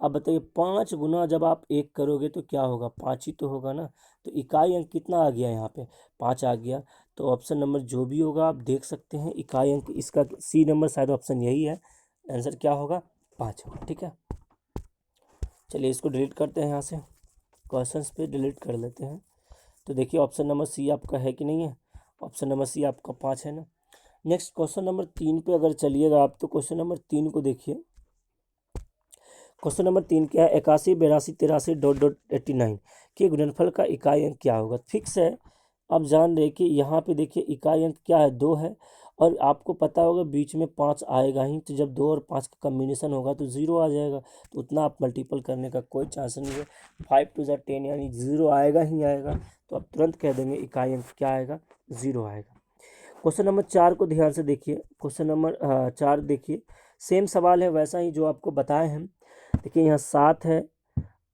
अब बताइए 5 गुना जब आप 1 करोगे तो क्या होगा, 5 ही तो होगा ना। तो इकाई अंक कितना आ गया, यहाँ पे 5 आ गया। तो ऑप्शन नंबर जो भी होगा आप देख सकते हैं, इकाई अंक इसका सी नंबर शायद ऑप्शन यही है, आंसर क्या होगा, 5 होगा, ठीक है। चलिए इसको डिलीट करते हैं, यहाँ से क्वेश्चंस पे डिलीट कर लेते हैं। तो देखिए ऑप्शन नंबर सी आपका है कि नहीं है, ऑप्शन नंबर सी आपका 5 है ना। नेक्स्ट क्वेश्चन नंबर 3 पे अगर चलिएगा आप, तो क्वेश्चन नंबर 3 को देखिए। क्वेश्चन नंबर 3 क्या है, 81 82 83 डॉट डॉट 89 के गुणनफल का इकाई अंक क्या होगा। फिक्स है, अब जान रहे कि यहाँ पे देखिए इकाई अंक क्या है, 2 है, और आपको पता होगा बीच में 5 आएगा ही, तो जब 2 और 5 का कम्बिनेशन होगा तो 0 आ जाएगा, तो उतना आप मल्टीपल करने का कोई चांस नहीं है। 5 टू ज़ा 10 यानी 0 आएगा ही आएगा, तो आप तुरंत कह देंगे इकाई अंक क्या आएगा, 0 आएगा। क्वेश्चन नंबर 4 को ध्यान से देखिए। क्वेश्चन नंबर 4 देखिए, सेम सवाल है वैसा ही जो आपको बताए हैं। देखिए यहाँ 7 है,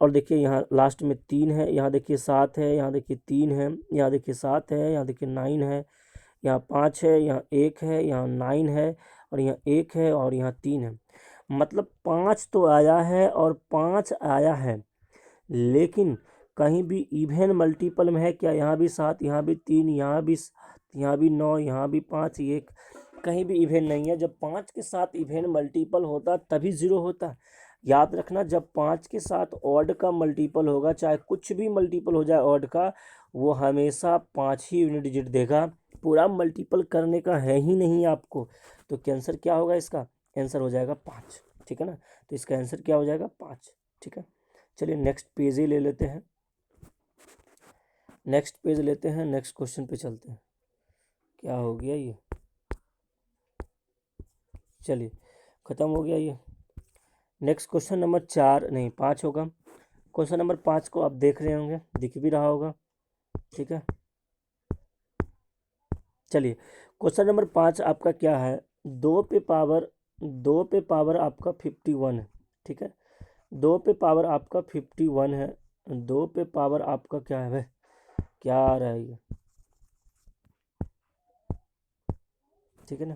और देखिए यहाँ लास्ट में 3 है, यहाँ देखिए 7 है, यहाँ देखिए 3 है, यहाँ देखिए 7 है, यहाँ देखिए 9 है, यहाँ 5 है, यहाँ 1 है, यहाँ 9 है, और यहाँ 1 है, और यहाँ 3 है। मतलब 5 तो आया है और 5 आया है, लेकिन कहीं भी इवन मल्टीपल में है क्या? यहाँ भी 7, यहाँ भी 3, यहाँ भी 9, यहाँ भी 5, ये कहीं भी इवन नहीं है। जब 5 के साथ इवन मल्टीपल होता तभी 0 होता। याद रखना, जब 5 के साथ ऑड का मल्टीपल होगा, चाहे कुछ भी मल्टीपल हो जाए ऑड का, वो हमेशा 5 ही यूनिट डिजिट देगा। पूरा मल्टीपल करने का है ही नहीं आपको, तो कैंसर क्या होगा इसका? आंसर हो जाएगा 5, ठीक है ना। तो इसका आंसर क्या हो जाएगा? 5, ठीक है। चलिए नेक्स्ट पेज ही ले लेते हैं, नेक्स्ट पेज लेते हैं, नेक्स्ट क्वेश्चन पे चलते हैं। क्या हो गया ये? चलिए ख़त्म हो गया ये। नेक्स्ट क्वेश्चन नंबर 4 नहीं 5 होगा। क्वेश्चन नंबर 5 को आप देख रहे होंगे, दिख भी रहा होगा, ठीक है। चलिए क्वेश्चन नंबर 5 आपका क्या है? 2 पे पावर आपका 51 है, ठीक है। 2 पे पावर आपका 51 है, 2 पे पावर आपका क्या है भाई? क्या आ रहा है ये, ठीक है ना।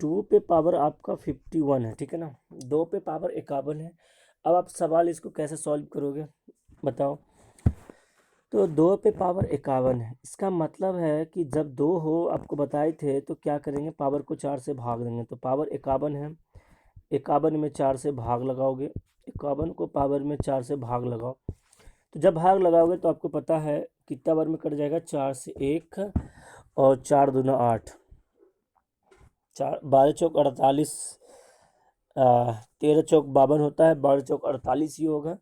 2 पे पावर आपका 51 है, ठीक है ना। 2 पे पावर 51 है। अब आप सवाल इसको कैसे सॉल्व करोगे बताओ। तो 2 पे पावर 51 है, इसका मतलब है कि जब 2 हो, आपको बताए थे, तो क्या करेंगे, पावर को 4 से भाग देंगे। तो पावर 51 है, 51 में 4 से भाग लगाओगे, 51 को पावर में 4 से भाग लगाओ। तो जब भाग लगाओगे तो आपको पता है कितना बार में कट जाएगा, 4 से 1, और 4 दूना 8, 4 12 चौक 48, 13 चौक 52 होता है, 12 चौक 48 ही होगा।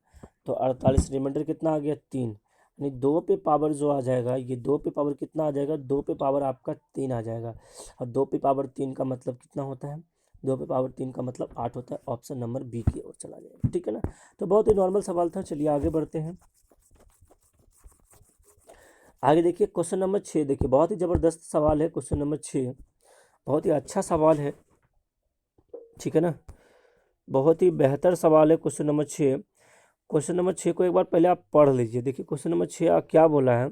तो 48 रिमाइंडर कितना आ गया? 3। यानी 2 पे पावर जो आ जाएगा, ये 2 पे पावर कितना आ जाएगा? 2 पे पावर आपका 3 आ जाएगा। और 2 पे पावर 3 का मतलब कितना होता है? 2 पे पावर 3 का मतलब 8 होता है। ऑप्शन नंबर बी की ओर चला जाएगा, ठीक है ना। तो बहुत ही नॉर्मल सवाल था। चलिए आगे बढ़ते हैं। आगे देखिए क्वेश्चन नंबर 6, देखिए बहुत ही ज़बरदस्त सवाल है क्वेश्चन नंबर 6, बहुत ही अच्छा सवाल है, ठीक है ना। बहुत ही बेहतर सवाल है क्वेश्चन नंबर 6। क्वेश्चन नंबर 6 को एक बार पहले आप पढ़ लीजिए। देखिए क्वेश्चन नंबर 6 क्या बोला है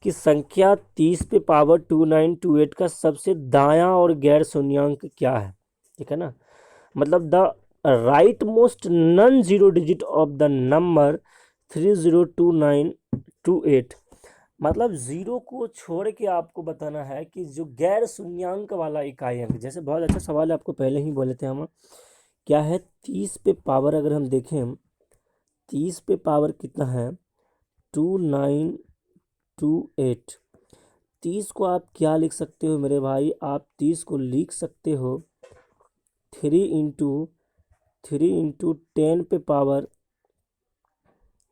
कि संख्या 30 पे पावर 2928 का सबसे दायां और गैर शून्यांक क्या है, ठीक है ना। मतलब the right most non zero digit of the number 302928। मतलब जीरो को छोड़ के आपको बताना है कि जो गैर शून्यांक वाला इकाई अंक, जैसे बहुत अच्छा सवाल है, आपको पहले ही बोले थे हम, क्या है 30 पे पावर, अगर हम देखें 30 पे पावर कितना है 2928। 30 को आप क्या लिख सकते हो मेरे भाई? आप 30 को लिख सकते हो 3 इंटू 10 पे पावर,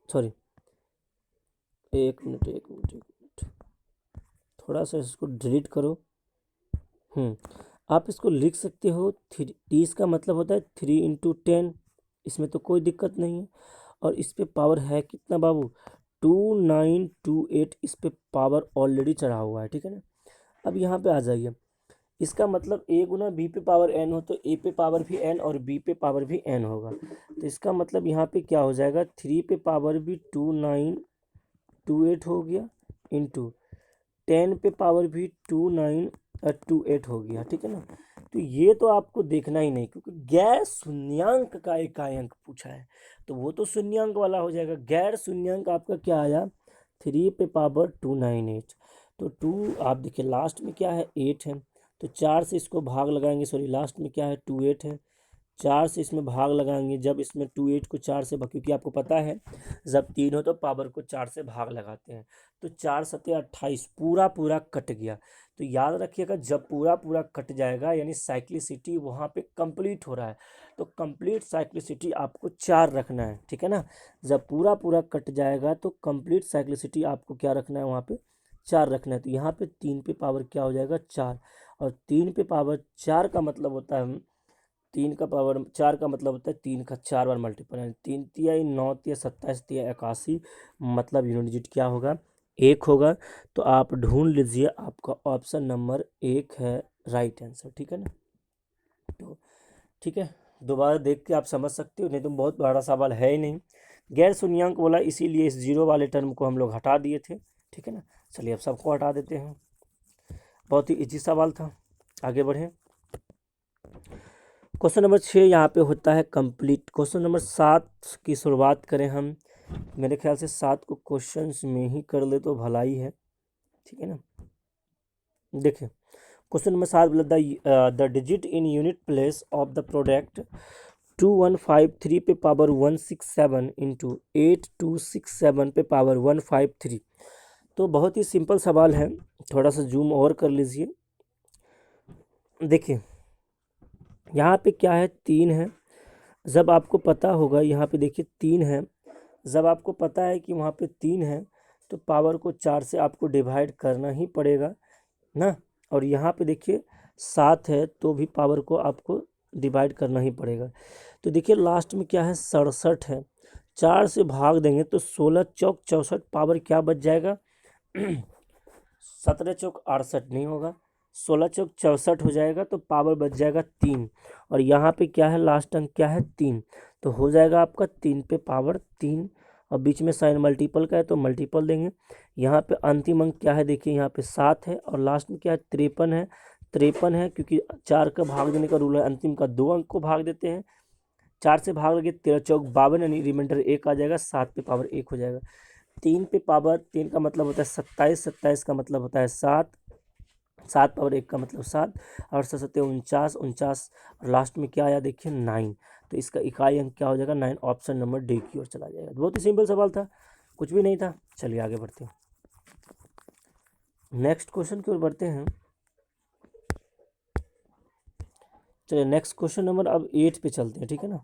सॉरी एक मिनट, थोड़ा सा इसको डिलीट करो। आप इसको लिख सकते हो 30 का मतलब होता है 3 इंटू 10, इसमें तो कोई दिक्कत नहीं है। और इस पे पावर है कितना बाबू? 2928, इस पे पावर ऑलरेडी चढ़ा हुआ है, ठीक है ना। अब यहाँ पे आ जाइए, इसका मतलब a गुना b पे पावर n हो तो a पे पावर भी n और b पे पावर भी n होगा। तो इसका मतलब यहाँ पे क्या हो जाएगा, 3 पे पावर भी 2928 हो गया, इंटू 10 पे पावर भी 2928 हो गया, ठीक है ना। तो ये तो आपको देखना ही नहीं, क्योंकि गैर शून्यांक का इकाई अंक पूछा है, तो वो तो शून्यांक वाला हो जाएगा। गैर शून्यांक आपका क्या आया? 3 पे पावर 298। तो 2 आप देखिए लास्ट में क्या है 8 है, तो 4 से इसको भाग लगाएंगे, सॉरी लास्ट में क्या है 28 है, 4 से इसमें भाग लगाएंगे। जब इसमें 28 को 4 से भाग, क्योंकि आपको पता है जब 3 हो तो पावर को 4 से भाग लगाते हैं, तो 4 सत्ते 28, पूरा पूरा कट गया। तो याद रखिएगा, जब पूरा पूरा कट जाएगा यानी साइक्लिसिटी वहाँ पे कंप्लीट हो रहा है, तो कंप्लीट साइक्लिसिटी आपको 4 रखना है, ठीक है ना। जब पूरा पूरा कट जाएगा तो कंप्लीट साइक्लिसिटी आपको क्या रखना है वहाँ पे? 4 रखना है, तो यहाँ पे 3 पे पावर क्या हो जाएगा 4, और 3 पे पावर 4 का मतलब होता है 3 का पावर 4 का मतलब होता है 3 का 4 बार मल्टीपल, यानी 3 तिया 9 तिया 27 तिया 81, मतलब यूनिट डिजिट क्या होगा 1 होगा। तो आप ढूंढ लीजिए, आपका ऑप्शन नंबर 1 है राइट आंसर, ठीक है ना। तो ठीक है, दोबारा देख के आप समझ सकते हो, नहीं तो बहुत बड़ा सवाल है ही नहीं। गैर शून्यंक बोला, इसीलिए इस जीरो वाले टर्म को हम लोग हटा दिए थे, ठीक है ना। चलिए अब सबको हटा देते हैं, बहुत ही इजी सवाल था। आगे बढ़ें, क्वेश्चन नंबर 6 यहाँ पे होता है कंप्लीट। क्वेश्चन नंबर 7 की शुरुआत करें हम, मेरे ख्याल से 7 को क्वेश्चंस में ही कर ले तो भलाई है, ठीक है ना। देखिए क्वेश्चन नंबर 7 बोला the digit in unit place of the product 2153 पे पावर 167 इंटू 8267 पे पावर 153। तो बहुत ही सिंपल सवाल है, थोड़ा सा जूम और कर लीजिए। देखिए यहाँ पे क्या है 3 है, जब आपको पता होगा यहाँ पे देखिए 3 है, जब आपको पता है कि वहाँ पे 3 है तो पावर को 4 से आपको डिवाइड करना ही पड़ेगा ना। और यहाँ पे देखिए 7 है तो भी पावर को आपको डिवाइड करना ही पड़ेगा। तो देखिए लास्ट में क्या है 67 है, 4 से भाग देंगे तो 16 चौक 64, पावर क्या बच जाएगा 17 चौक 68 नहीं होगा, 16 चौक 64 हो जाएगा, तो पावर बच जाएगा 3। और यहाँ पे क्या है लास्ट अंक क्या है 3, तो हो जाएगा आपका 3 पे पावर 3, और बीच में साइन मल्टीपल का है तो मल्टीपल देंगे। यहाँ पे अंतिम अंक क्या है देखिए यहाँ पे 7 है, और लास्ट में क्या है 53 है, 53 है क्योंकि 4 का भाग देने का रूल है, अंतिम का 2 अंक को भाग देते हैं, 4 से भाग लगे 13 चौक 52, यानी रिमाइंडर 1 आ जाएगा, 7 पे पावर 1 हो जाएगा। 3 पे पावर 3 का मतलब होता है 27, 27 का मतलब होता है 7, 7 पावर 1 का मतलब 7, और 7 49, 49, और लास्ट में क्या आया देखिए 9, तो इसका इकाई अंक क्या हो जाएगा 9, ऑप्शन नंबर डी की ओर चला जाएगा। बहुत ही सिंपल सवाल था, कुछ भी नहीं था। चलिए आगे बढ़ते हैं, नेक्स्ट क्वेश्चन की ओर बढ़ते हैं। चलिए नेक्स्ट क्वेश्चन नंबर अब 8 पे चलते हैं, ठीक है ना।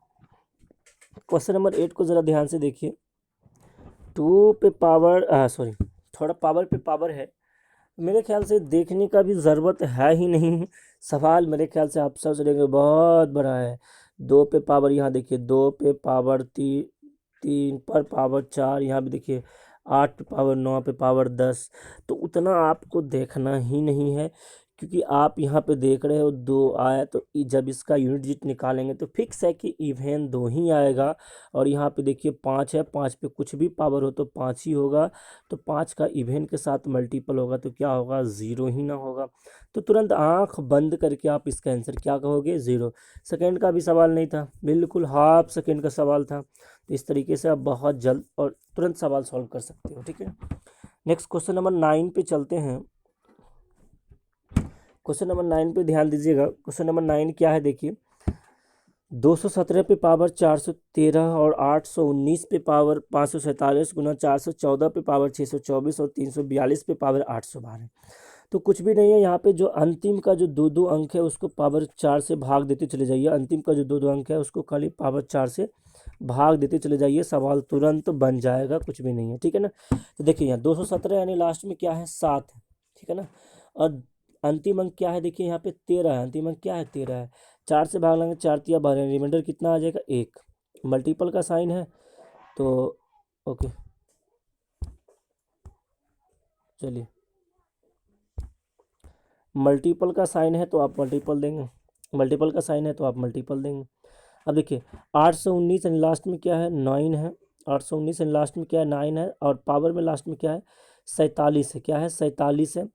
क्वेश्चन नंबर 8 को ज़रा ध्यान से देखिए, 2 पे पावर सॉरी थोड़ा पावर पे पावर है, मेरे ख्याल से देखने का भी ज़रूरत है ही नहीं, सवाल मेरे ख्याल से आप सब सोचेंगे बहुत बड़ा है। 2 पे पावर यहाँ देखिए 2 पे पावर 3 पर पावर 4, यहाँ भी देखिए 8 पे पावर 9 पे पावर 10, तो उतना आपको देखना ही नहीं है, क्योंकि आप यहाँ पे देख रहे हो 2 आया, तो जब इसका यूनिट डिजिट निकालेंगे तो फिक्स है कि इवन 2 ही आएगा। और यहाँ पे देखिए 5 है, 5 पे कुछ भी पावर हो तो 5 ही होगा, तो 5 का इवन के साथ मल्टीपल होगा तो क्या होगा 0 ही ना होगा। तो तुरंत आंख बंद करके आप इसका आंसर क्या कहोगे 0। सेकंड का भी सवाल नहीं था, बिल्कुल हाफ सेकंड का सवाल था, तो इस तरीके से आप बहुत जल्द और तुरंत सवाल सॉल्व कर सकते हो, ठीक है। नेक्स्ट क्वेश्चन नंबर 9 पे चलते हैं। क्वेश्चन नंबर 9 पे ध्यान दीजिएगा, क्वेश्चन नंबर 9 क्या है देखिए, 217 पे पावर 413 और 819 पे पावर 547 गुना 414 पे पावर 624 और 342 पे पावर 812। तो कुछ भी नहीं है, यहाँ पे जो अंतिम का जो 2 अंक है उसको पावर 4 से भाग देते चले जाइए, अंतिम का जो 2 अंक है उसको खाली पावर 4 से भाग देते चले जाइए, सवाल तुरंत बन जाएगा, कुछ भी नहीं है, ठीक है ना। तो देखिए यहाँ 217 यानी लास्ट में क्या है 7 है, ठीक है ना। और अंतिम अंक क्या है देखिए यहाँ पे 13 है, अंतिम अंक क्या है 13 है, 4 से भाग लेंगे 4 तिया 12, रिमाइंडर कितना आ जाएगा 1, मल्टीपल का साइन है तो ओके। चलिए मल्टीपल का साइन है तो आप मल्टीपल देंगे, मल्टीपल का साइन है तो आप मल्टीपल देंगे। अब देखिए 819 यानी लास्ट में क्या है 9 है, 819 यानी लास्ट में क्या है 9 है, और पावर में लास्ट में क्या है 47 है, क्या है 47 है।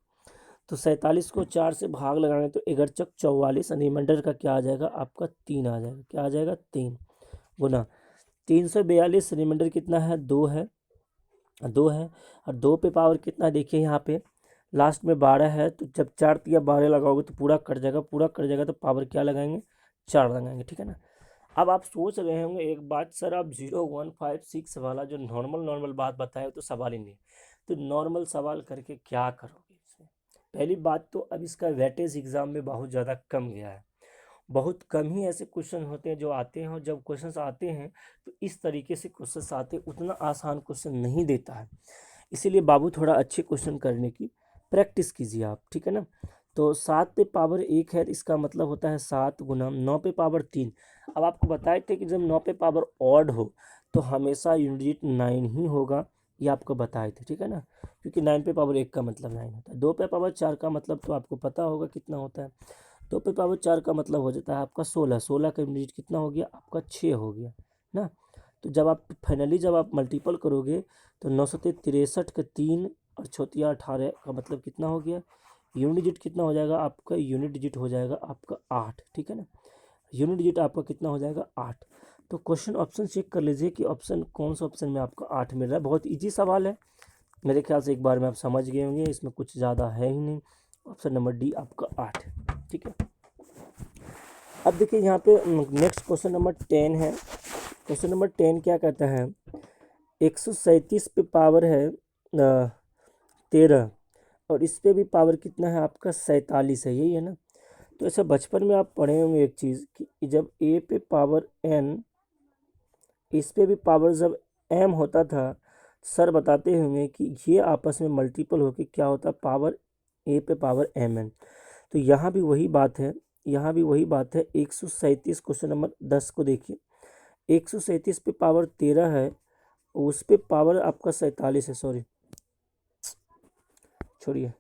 तो 47 को 4 से भाग लगाएंगे तो 1 चक 44, रिमाइंडर का क्या आ जाएगा आपका 3 आ जाएगा, क्या आ जाएगा 3 गुना 342, रिमाइंडर कितना है 2 है, 2 है, और 2 पे पावर कितना है देखिए यहाँ पे लास्ट में 12 है, तो जब 4 तिया 12 लगाओगे तो पूरा कट जाएगा, पूरा कट जाएगा तो पावर क्या लगाएंगे 4 लगाएंगे, ठीक है ना। अब आप सोच रहे होंगे एक बात, सर आप 0156 वाला जो नॉर्मल नॉर्मल बात बताए तो सवाल ही नहीं, तो नॉर्मल सवाल करके क्या करोगे इसमें। पहली बात तो अब इसका वेटेज एग्ज़ाम में बहुत ज़्यादा कम गया है, बहुत कम ही ऐसे क्वेश्चन होते हैं जो आते हैं, और जब क्वेश्चंस आते हैं तो इस तरीके से क्वेश्चंस आते हैं, उतना आसान क्वेश्चन नहीं देता है। इसीलिए बाबू थोड़ा अच्छे क्वेश्चन करने की प्रैक्टिस कीजिए आप, ठीक है ना। तो 7 पे पावर 1 है, इसका मतलब होता है 7 गुना 9 पे पावर 3। अब आपको बताए थे कि जब 9 पे पावर ऑड हो तो हमेशा यूनिट डिजिट 9 ही होगा, ये आपको बताए थे, ठीक है ना। क्योंकि 9 पे पावर 1 का मतलब 9 होता है। 2 पे पावर 4 का मतलब तो आपको पता होगा कितना होता है। 2 पे पावर 4 का मतलब हो जाता है आपका 16। 16 का यूनिट डिजिट कितना हो गया आपका 6 हो गया ना। तो जब आप फाइनली जब आप मल्टीपल करोगे तो 963 के 3 और छोटिया 18 का मतलब कितना हो गया, यूनिट डिजिट कितना हो जाएगा आपका, यूनिट डिजिट हो जाएगा आपका 8, ठीक है ना। यूनिट डिजिट आपका कितना हो जाएगा 8। तो क्वेश्चन ऑप्शन चेक कर लीजिए कि ऑप्शन कौन सा ऑप्शन में आपका 8 मिल रहा है। बहुत इजी सवाल है, मेरे ख्याल से एक बार में आप समझ गए होंगे, इसमें कुछ ज़्यादा है ही नहीं। ऑप्शन नंबर डी आपका 8 है, ठीक है। अब देखिए यहाँ पे नेक्स्ट क्वेश्चन नंबर 10 है। क्वेश्चन नंबर 10 क्या कहता है, 137 पे पावर है 13 और इस पे भी पावर कितना है आपका 47 है, यही है ना। तो ऐसा बचपन में आप पढ़े होंगे एक चीज़ कि जब ए पे पावर n, इस पे भी पावर जब m होता था, सर बताते होंगे कि ये आपस में मल्टीपल होके क्या होता है पावर ए पे पावर mn। तो यहाँ भी वही बात है, यहाँ भी वही बात है। 137 क्वेश्चन नंबर 10 को देखिए, 137 पे पावर 13 है, उस पे पावर आपका 47 है, सॉरी छोड़िए,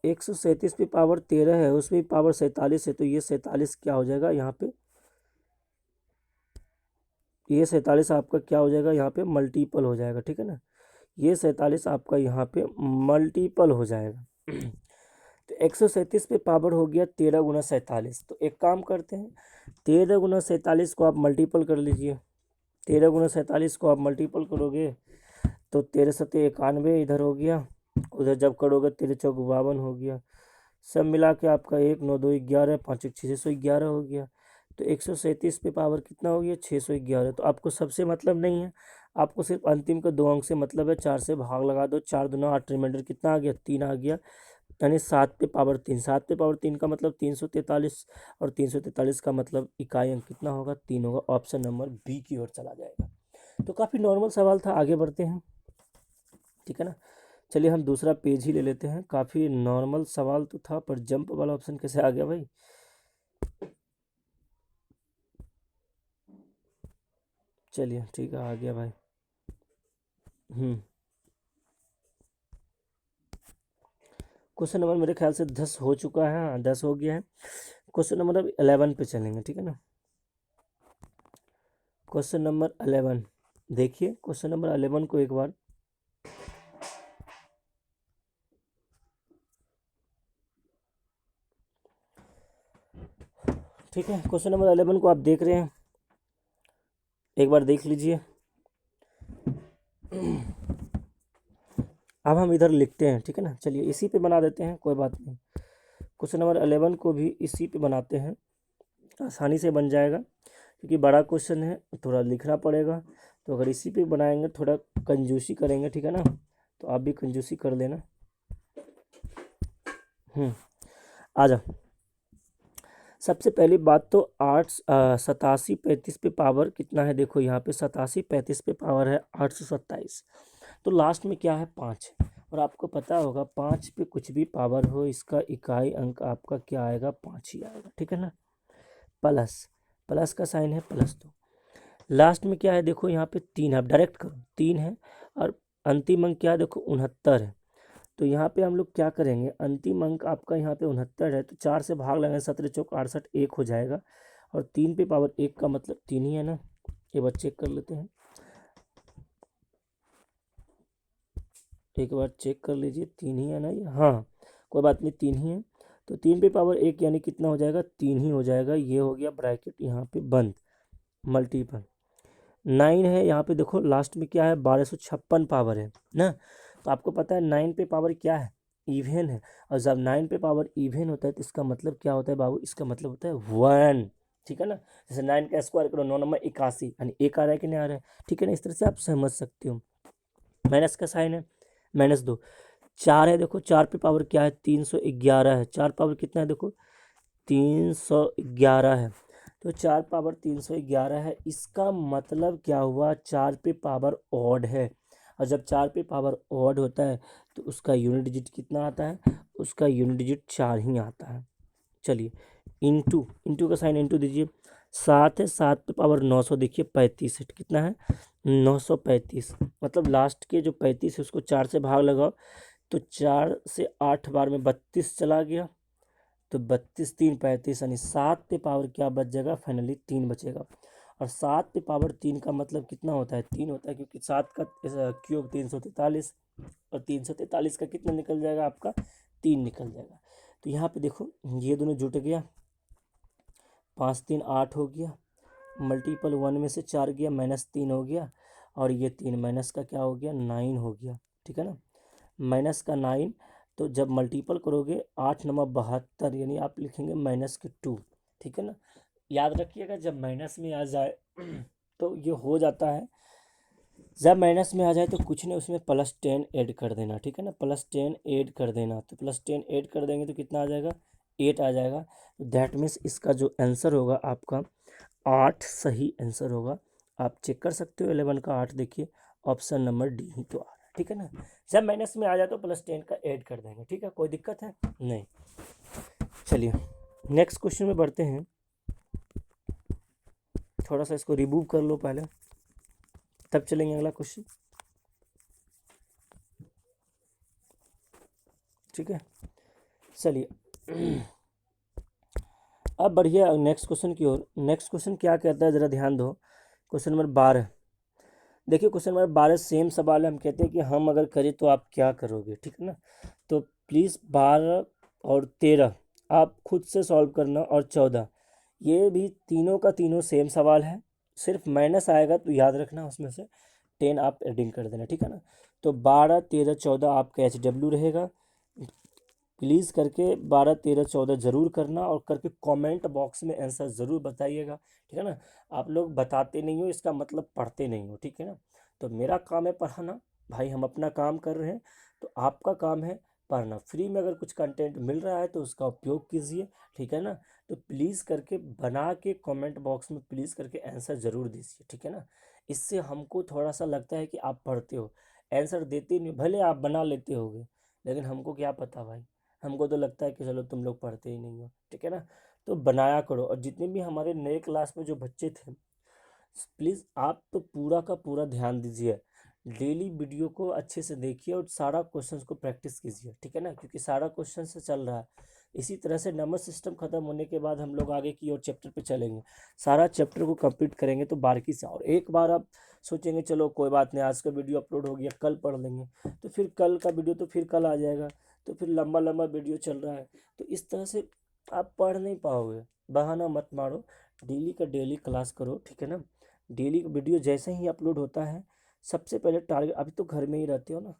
137 पे पावर 13 है, उसमें पावर 47 है, तो ये 47 क्या हो जाएगा यहाँ पे, ये 47 आपका क्या हो जाएगा यहाँ पे मल्टीपल हो जाएगा, ठीक है ना। ये 47 आपका यहाँ पे मल्टीपल हो जाएगा। तो 137 पे पावर हो गया 13 गुना 47। तो एक काम करते हैं, 13 गुना 47 को आप मल्टीपल कर लीजिए। 13 गुना 47 को आप मल्टीपल करोगे तो 13 सत्ते 91 इधर हो गया, उधर जब करोगे 13 चौक 52 हो गया। सब मिला के आपका 1 9 2 11 5 1 611 हो गया। तो 137 पे पावर कितना हो गया 611। तो आपको सबसे मतलब नहीं है, आपको सिर्फ अंतिम के 2 अंक से मतलब है। 4 से भाग लगा दो, 4 दूना 8, रिमाइंडर कितना आ गया 3 आ गया, यानी 7 पे पावर 3। 7 पे पावर 3 का मतलब 343 और 343 का मतलब इकाई अंक कितना होगा 3 होगा। ऑप्शन नंबर बी की ओर चला जाएगा। तो काफ़ी नॉर्मल सवाल था, आगे बढ़ते हैं, ठीक है ना। चलिए हम दूसरा पेज ही ले लेते हैं। काफ़ी नॉर्मल सवाल तो था, पर जंप वाला ऑप्शन कैसे आ गया भाई। चलिए ठीक है, आ गया भाई। क्वेश्चन नंबर मेरे ख्याल से 10 हो चुका है, हाँ 10 हो गया है। क्वेश्चन नंबर अब 11 पे चलेंगे, ठीक है ना। क्वेश्चन नंबर 11 देखिए, क्वेश्चन नंबर 11 को एक बार ठीक है। क्वेश्चन नंबर 11 को आप देख रहे हैं, एक बार देख लीजिए। अब हम इधर लिखते हैं, ठीक है ना। चलिए इसी पे बना देते हैं, कोई बात नहीं। क्वेश्चन नंबर 11 को भी इसी पे बनाते हैं, आसानी से बन जाएगा। क्योंकि बड़ा क्वेश्चन है, थोड़ा लिखना पड़ेगा। तो अगर इसी पे बनाएंगे, थोड़ा कंजूसी करेंगे, ठीक है ना। तो आप भी कंजूसी कर लेना। आ जाओ। सबसे पहली बात तो 87 35 पे पावर कितना है, देखो यहाँ पे 87 35 पे पावर है 827। तो लास्ट में क्या है 5, और आपको पता होगा 5 पे कुछ भी पावर हो इसका इकाई अंक आपका क्या आएगा 5 ही आएगा, ठीक है ना। प्लस, प्लस का साइन है प्लस। तो लास्ट में क्या है देखो यहाँ पे 3 है, आप डायरेक्ट करो 3 है, और अंतिम अंक क्या है देखो 69 है। तो यहाँ पे हम लोग क्या करेंगे, अंतिम अंक आपका यहाँ पे 69 है, तो 4 से भाग लगाएंगे, 17 चौक 68 1 हो जाएगा। और 3 पे पावर 1 का मतलब 3 ही है ना। एक बार चेक कर लेते हैं, एक बार चेक कर लीजिए 3 ही है ना ये, हाँ कोई बात नहीं 3 ही है। तो 3 पे पावर 1 यानी कितना हो जाएगा 3 ही हो जाएगा। ये हो गया ब्रैकेट यहाँ पे बंद, मल्टीपल 9 है। यहाँ पे देखो लास्ट में क्या है 1256 पावर है ना। तो आपको पता है 9 पे पावर क्या है इवन है, और जब 9 पे पावर इवन होता है तो इसका मतलब क्या होता है बाबू, इसका मतलब होता है 1, ठीक है ना। जैसे 9 का स्क्वायर करो 9 नंबर 81, यानी 1 आ रहा है कि नहीं आ रहा है, ठीक है ना। इस तरह से आप समझ सकते हो। माइनस का साइन है, -2। 4 है, देखो 4 पे पावर क्या है 311 है। 4 पावर कितना है देखो 311 है। तो 4 पावर 311 है, इसका मतलब क्या हुआ, 4 पे पावर ऑड है। और जब 4 पे पावर ऑड होता है तो उसका यूनिट डिजिट कितना आता है, उसका यूनिट डिजिट 4 ही आता है। चलिए, इंटू इंटू का साइन इंटू दीजिए, 7 है, 7 पे पावर 900, देखिए 35 है, कितना है 935। मतलब लास्ट के जो 35 है उसको 4 से भाग लगाओ, तो 4 से 8 बार में 32 चला गया, तो 32 3 35, यानी 7 पे पावर क्या बच जाएगा, फाइनली 3 बचेगा। और 7 पे पावर 3 का मतलब कितना होता है, 3 होता है, क्योंकि 7 का क्यूब 343, और 343 का कितना निकल जाएगा आपका, 3 निकल जाएगा। तो यहाँ पे देखो ये दोनों जुट गया, 5 3 8 हो गया, मल्टीपल 1 में से 4 गया, -3 हो गया, और ये 3 माइनस का क्या हो गया, 9 हो गया, ठीक है ना, माइनस का 9। तो जब मल्टीपल करोगे 8 9 72, यानी आप लिखेंगे -2, ठीक है ना। याद रखिएगा जब माइनस में आ जाए तो ये हो जाता है, जब माइनस में आ जाए तो कुछ नहीं, उसमें +10 ऐड कर देना, ठीक है ना, +10 ऐड कर देना, तो +10 ऐड कर देंगे तो कितना आ जाएगा, 8 आ जाएगा। तो दैट मीन्स इसका जो आंसर होगा आपका 8 सही आंसर होगा। आप चेक कर सकते हो, 11 का 8, देखिए ऑप्शन नंबर डी ही तो आ रहा है, ठीक है ना। जब माइनस में आ जाए तो +10 का ऐड कर देंगे, ठीक है, कोई दिक्कत है नहीं। चलिए नेक्स्ट क्वेश्चन में बढ़ते हैं, थोड़ा सा इसको रिमूव कर लो पहले, तब चलेंगे अगला क्वेश्चन, ठीक है। चलिए अब बढ़िया नेक्स्ट क्वेश्चन की ओर। नेक्स्ट क्वेश्चन क्या कहता है, ज़रा ध्यान दो, क्वेश्चन नंबर 12। देखिए क्वेश्चन नंबर 12 सेम सवाल है, हम कहते हैं कि हम अगर करें तो आप क्या करोगे, ठीक है ना। तो प्लीज़ 12 और 13 आप खुद से सॉल्व करना, और 14, ये भी तीनों का तीनों सेम सवाल है, सिर्फ माइनस आएगा तो याद रखना, उसमें से 10 आप एडिंग कर देना, ठीक है ना। तो 12 13 14 आपका HW रहेगा। प्लीज़ करके 12 13 14 ज़रूर करना, और करके कमेंट बॉक्स में आंसर ज़रूर बताइएगा, ठीक है ना। आप लोग बताते नहीं हो, इसका मतलब पढ़ते नहीं हो, ठीक है ना। तो मेरा काम है पढ़ाना, भाई हम अपना काम कर रहे हैं, तो आपका काम है पढ़ना। फ्री में अगर कुछ कंटेंट मिल रहा है तो उसका उपयोग कीजिए, ठीक है ना। तो प्लीज़ करके बना के कमेंट बॉक्स में प्लीज़ करके आंसर ज़रूर दीजिए, ठीक है ना। इससे हमको थोड़ा सा लगता है कि आप पढ़ते हो, आंसर देते नहीं, भले आप बना लेते होगे, लेकिन हमको क्या पता भाई, हमको तो लगता है कि चलो तुम लोग पढ़ते ही नहीं हो, ठीक है ना। तो बनाया करो, और जितने भी हमारे नए क्लास में जो बच्चे थे, प्लीज़ आप तो पूरा का पूरा ध्यान दीजिए, डेली वीडियो को अच्छे से देखिए, और सारा क्वेश्चंस को प्रैक्टिस कीजिए, ठीक है ना, क्योंकि सारा क्वेश्चन से चल रहा है। इसी तरह से नंबर सिस्टम ख़त्म होने के बाद हम लोग आगे की और चैप्टर पे चलेंगे, सारा चैप्टर को कंप्लीट करेंगे, तो बारीकी से। और एक बार आप सोचेंगे चलो कोई बात नहीं, आज का वीडियो अपलोड हो गया, कल पढ़ लेंगे, तो फिर कल का वीडियो तो फिर कल आ जाएगा, तो फिर लंबा लंबा वीडियो चल रहा है, तो इस तरह से आप पढ़ नहीं पाओगे। बहाना मत मारो, डेली का डेली क्लास करो, ठीक है ना। डेली वीडियो जैसे ही अपलोड होता है, सबसे पहले टारगेट, अभी तो घर में ही रहते हो ना,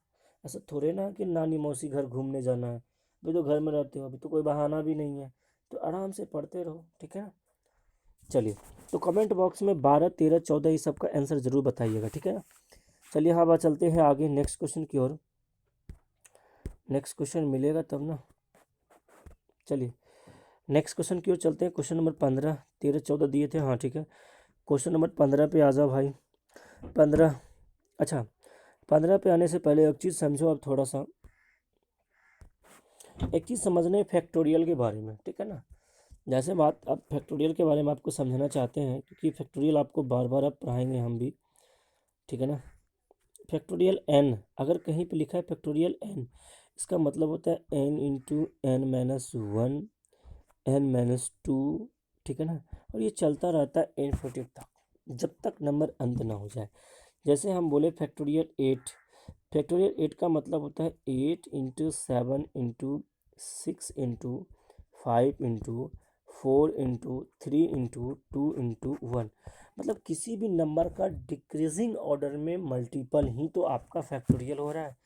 ऐसा थोड़े ना कि नानी मौसी घर घूमने जाना है, अभी तो घर में रहते हो, अभी तो कोई बहाना भी नहीं है, तो आराम से पढ़ते रहो, ठीक है ना। चलिए, तो कमेंट बॉक्स में 12 13 14 ये सब का आंसर ज़रूर बताइएगा, ठीक है ना। चलिए हाँ, बात चलते हैं आगे नेक्स्ट क्वेश्चन की ओर, नेक्स्ट क्वेश्चन मिलेगा तब ना। चलिए नेक्स्ट क्वेश्चन की ओर चलते हैं, क्वेश्चन नंबर 15 13 14 दिए थे, हाँ ठीक है। क्वेश्चन नंबर 15 पे आ जाओ भाई, 15। अच्छा, 15 पे आने से पहले एक चीज़ समझो, अब थोड़ा सा एक चीज़ समझने फैक्टोरियल के बारे में, ठीक है ना। जैसे बात अब फैक्टोरियल के बारे में आपको समझना चाहते हैं, क्योंकि फैक्टोरियल आपको बार बार अब पढ़ाएंगे हम भी, ठीक है ना। फैक्टोरियल एन, अगर कहीं पे लिखा है फैक्टोरियल एन, इसका मतलब होता है N into N minus 1 n-2, ठीक है ना। और ये चलता रहता है इनफिनिटी तक, जब तक नंबर अंत ना हो जाए। जैसे हम बोले फैक्टोरियल 8, फैक्टोरियल 8 का मतलब होता है 8 into 7 into 6 into 5 into 4 into 3 into 2 into 1, मतलब किसी भी नंबर का डिक्रीजिंग ऑर्डर में मल्टीपल ही तो आपका फैक्टोरियल हो रहा है।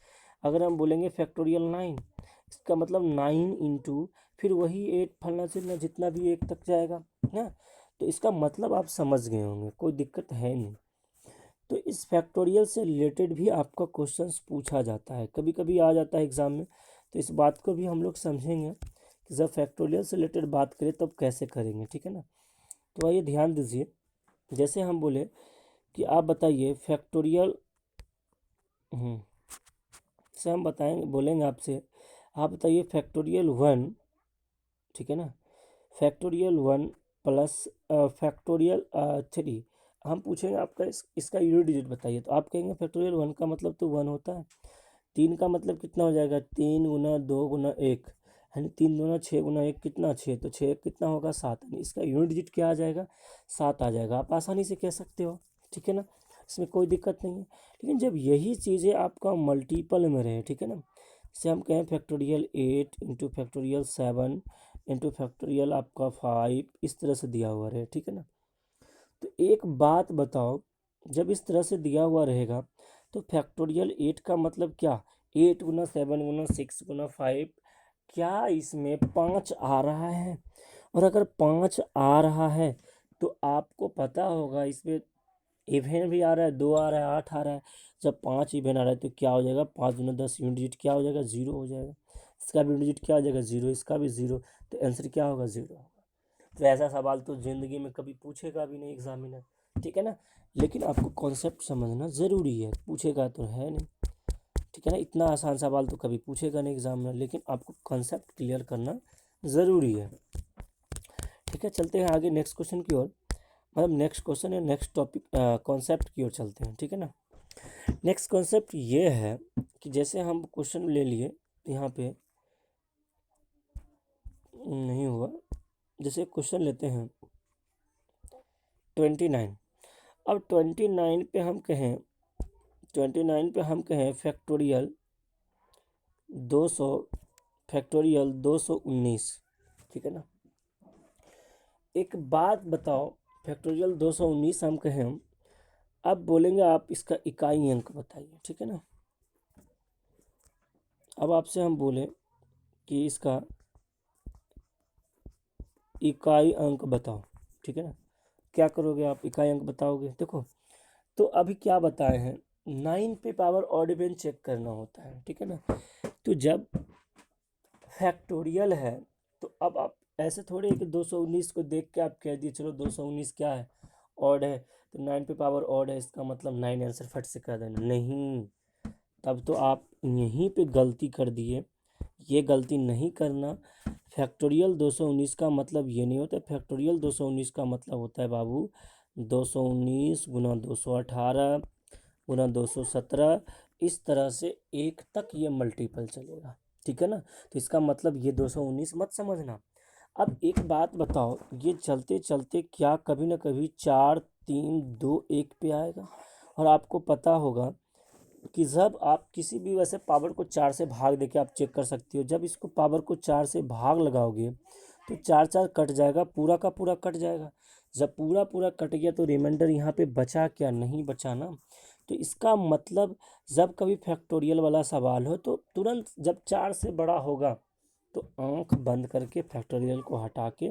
अगर हम बोलेंगे फैक्टोरियल 9, इसका मतलब 9 इंटू फिर वही 8 फलना चिलना जितना भी 1 तक जाएगा ना। तो इसका मतलब आप समझ गए होंगे, कोई दिक्कत है नहीं। तो इस फैक्टोरियल से रिलेटेड भी आपका क्वेश्चंस पूछा जाता है, कभी कभी आ जाता है एग्ज़ाम में, तो इस बात को भी हम लोग समझेंगे कि जब फैक्टोरियल से रिलेटेड बात करें तब कैसे करेंगे, ठीक है ना। तो आइए ध्यान दीजिए, जैसे हम बोले कि आप बताइए फैक्टोरियल, से हम बताएंगे, बोलेंगे आपसे, आप बताइए फैक्टोरियल 1, ठीक है ना, फैक्टोरियल 1 प्लस फैक्टोरियल 3, हम पूछेंगे आपका इसका यूनिट डिजिट बताइए, तो आप कहेंगे फैक्टोरियल 1 का मतलब तो 1 होता है, 3 का मतलब कितना हो जाएगा, 3 गुना 2 गुना 1, यानी 3 गुना 6 गुना 1 कितना 6, तो 6 कितना होगा 7, यानी इसका यूनिट डिजिट क्या आ जाएगा, 7 आ जाएगा। आप आसानी से कह सकते हो, ठीक है ना, इसमें कोई दिक्कत नहीं है। लेकिन जब यही चीज़ें आपका मल्टीपल में रहे, ठीक है ना, जैसे हम कहें factorial 8 into factorial 7 into factorial आपका 5, इस तरह से दिया हुआ रहे, ठीक है ना, तो एक बात बताओ, जब इस तरह से दिया हुआ रहेगा तो फैक्टोरियल 8 का मतलब क्या, 8 गुना 7 गुना 6 गुना 5, क्या इसमें 5 आ रहा है, और अगर 5 आ रहा है तो आपको पता होगा इसमें इवेन भी आ रहा है, 2 आ रहा है, 8 आ रहा है, जब 5 इवेन आ रहा है तो क्या हो जाएगा, 5 गुना 10 यूनिट डिजिट क्या हो जाएगा, 0 हो जाएगा, इसका भी यूनिट डिजिट क्या हो जाएगा 0, इसका भी 0, तो आंसर क्या होगा 0 होगा। तो ऐसा सवाल तो ज़िंदगी में कभी पूछेगा भी नहीं एग्जामिनर, ठीक है ना, लेकिन आपको कॉन्सेप्ट समझना ज़रूरी है, पूछेगा तो है नहीं, ठीक है ना, इतना आसान सवाल तो कभी पूछेगा नहीं एग्जामिनर, लेकिन आपको कॉन्सेप्ट क्लियर करना ज़रूरी है, ठीक है। चलते हैं आगे नेक्स्ट क्वेश्चन की ओर, मतलब नेक्स्ट क्वेश्चन या नेक्स्ट टॉपिक कॉन्सेप्ट की ओर चलते हैं, ठीक है ना। नेक्स्ट कॉन्सेप्ट ये है कि जैसे हम क्वेश्चन ले लिए, यहाँ पे नहीं हुआ, जैसे क्वेश्चन लेते हैं 29, अब 29 पे हम कहें, 29 पे हम कहें फैक्टोरियल 200 फैक्टोरियल 219, ठीक है ना, एक बात बताओ, फैक्टोरियल 219 हम कहें, अब बोलेंगे आप इसका इकाई अंक बताइए, ठीक है ना, अब आपसे हम बोले कि इसका इकाई अंक बताओ, ठीक है ना, क्या करोगे आप, इकाई अंक बताओगे, देखो तो अभी क्या बताए हैं, 9 पे पावर ऑड इवन चेक करना होता है, ठीक है ना, तो जब फैक्टोरियल है तो अब आप ऐसे थोड़े कि 219 को देख के आप कह दिए चलो 219 क्या है, ऑड है, तो 9 पे पावर ऑड है, इसका मतलब 9 आंसर फट से कर देना, नहीं, तब तो आप यहीं पे गलती कर दिए, ये गलती नहीं करना। फैक्टोरियल 219 का मतलब ये नहीं होता, फैक्टोरियल 219 का मतलब होता है बाबू 219 गुना 218 गुना 217, इस तरह से 1 तक ये मल्टीपल चलेगा, ठीक है ना, तो इसका मतलब ये 219 मत समझना। अब एक बात बताओ, ये चलते चलते क्या कभी ना कभी 4 3 2 1 पे आएगा, और आपको पता होगा कि जब आप किसी भी वैसे पावर को 4 से भाग देके आप चेक कर सकती हो, जब इसको पावर को 4 से भाग लगाओगे तो 4 4 कट जाएगा, पूरा का पूरा कट जाएगा, जब पूरा पूरा कट गया तो रिमाइंडर यहाँ पे बचा क्या, नहीं बचा ना, तो इसका मतलब जब कभी फैक्टोरियल वाला सवाल हो तो तुरंत जब 4 से बड़ा होगा तो आंख बंद करके फैक्टोरियल को हटा के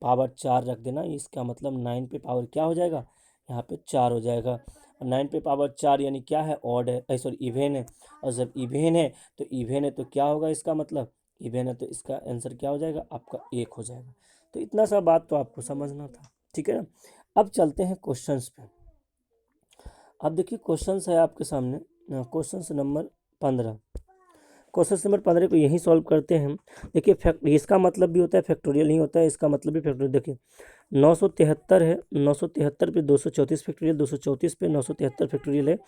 पावर 4 रख देना, इसका मतलब 9 पे पावर क्या हो जाएगा, यहाँ पे 4 हो जाएगा, और 9 पे पावर 4 यानी क्या है, ऑड है, सॉरी इवेन है, और जब इवेन है तो इवेन है तो क्या होगा, इसका मतलब इवेन है तो इसका आंसर क्या हो जाएगा, आपका 1 हो जाएगा। तो इतना सा बात तो आपको समझना था, ठीक है ना। अब चलते हैं क्वेश्चंस पे, अब देखिए क्वेश्चंस है आपके सामने, क्वेश्चंस नंबर 15, क्वेश्चन नंबर 15 को यही सॉल्व करते हैं। देखिए इसका मतलब भी होता है फैक्टोरियल ही होता है, इसका मतलब भी फैक्टोरियल, देखिए 973 है, 973 पे 234 फैक्टोरियल, 234 पे 973 फैक्टोरियल है,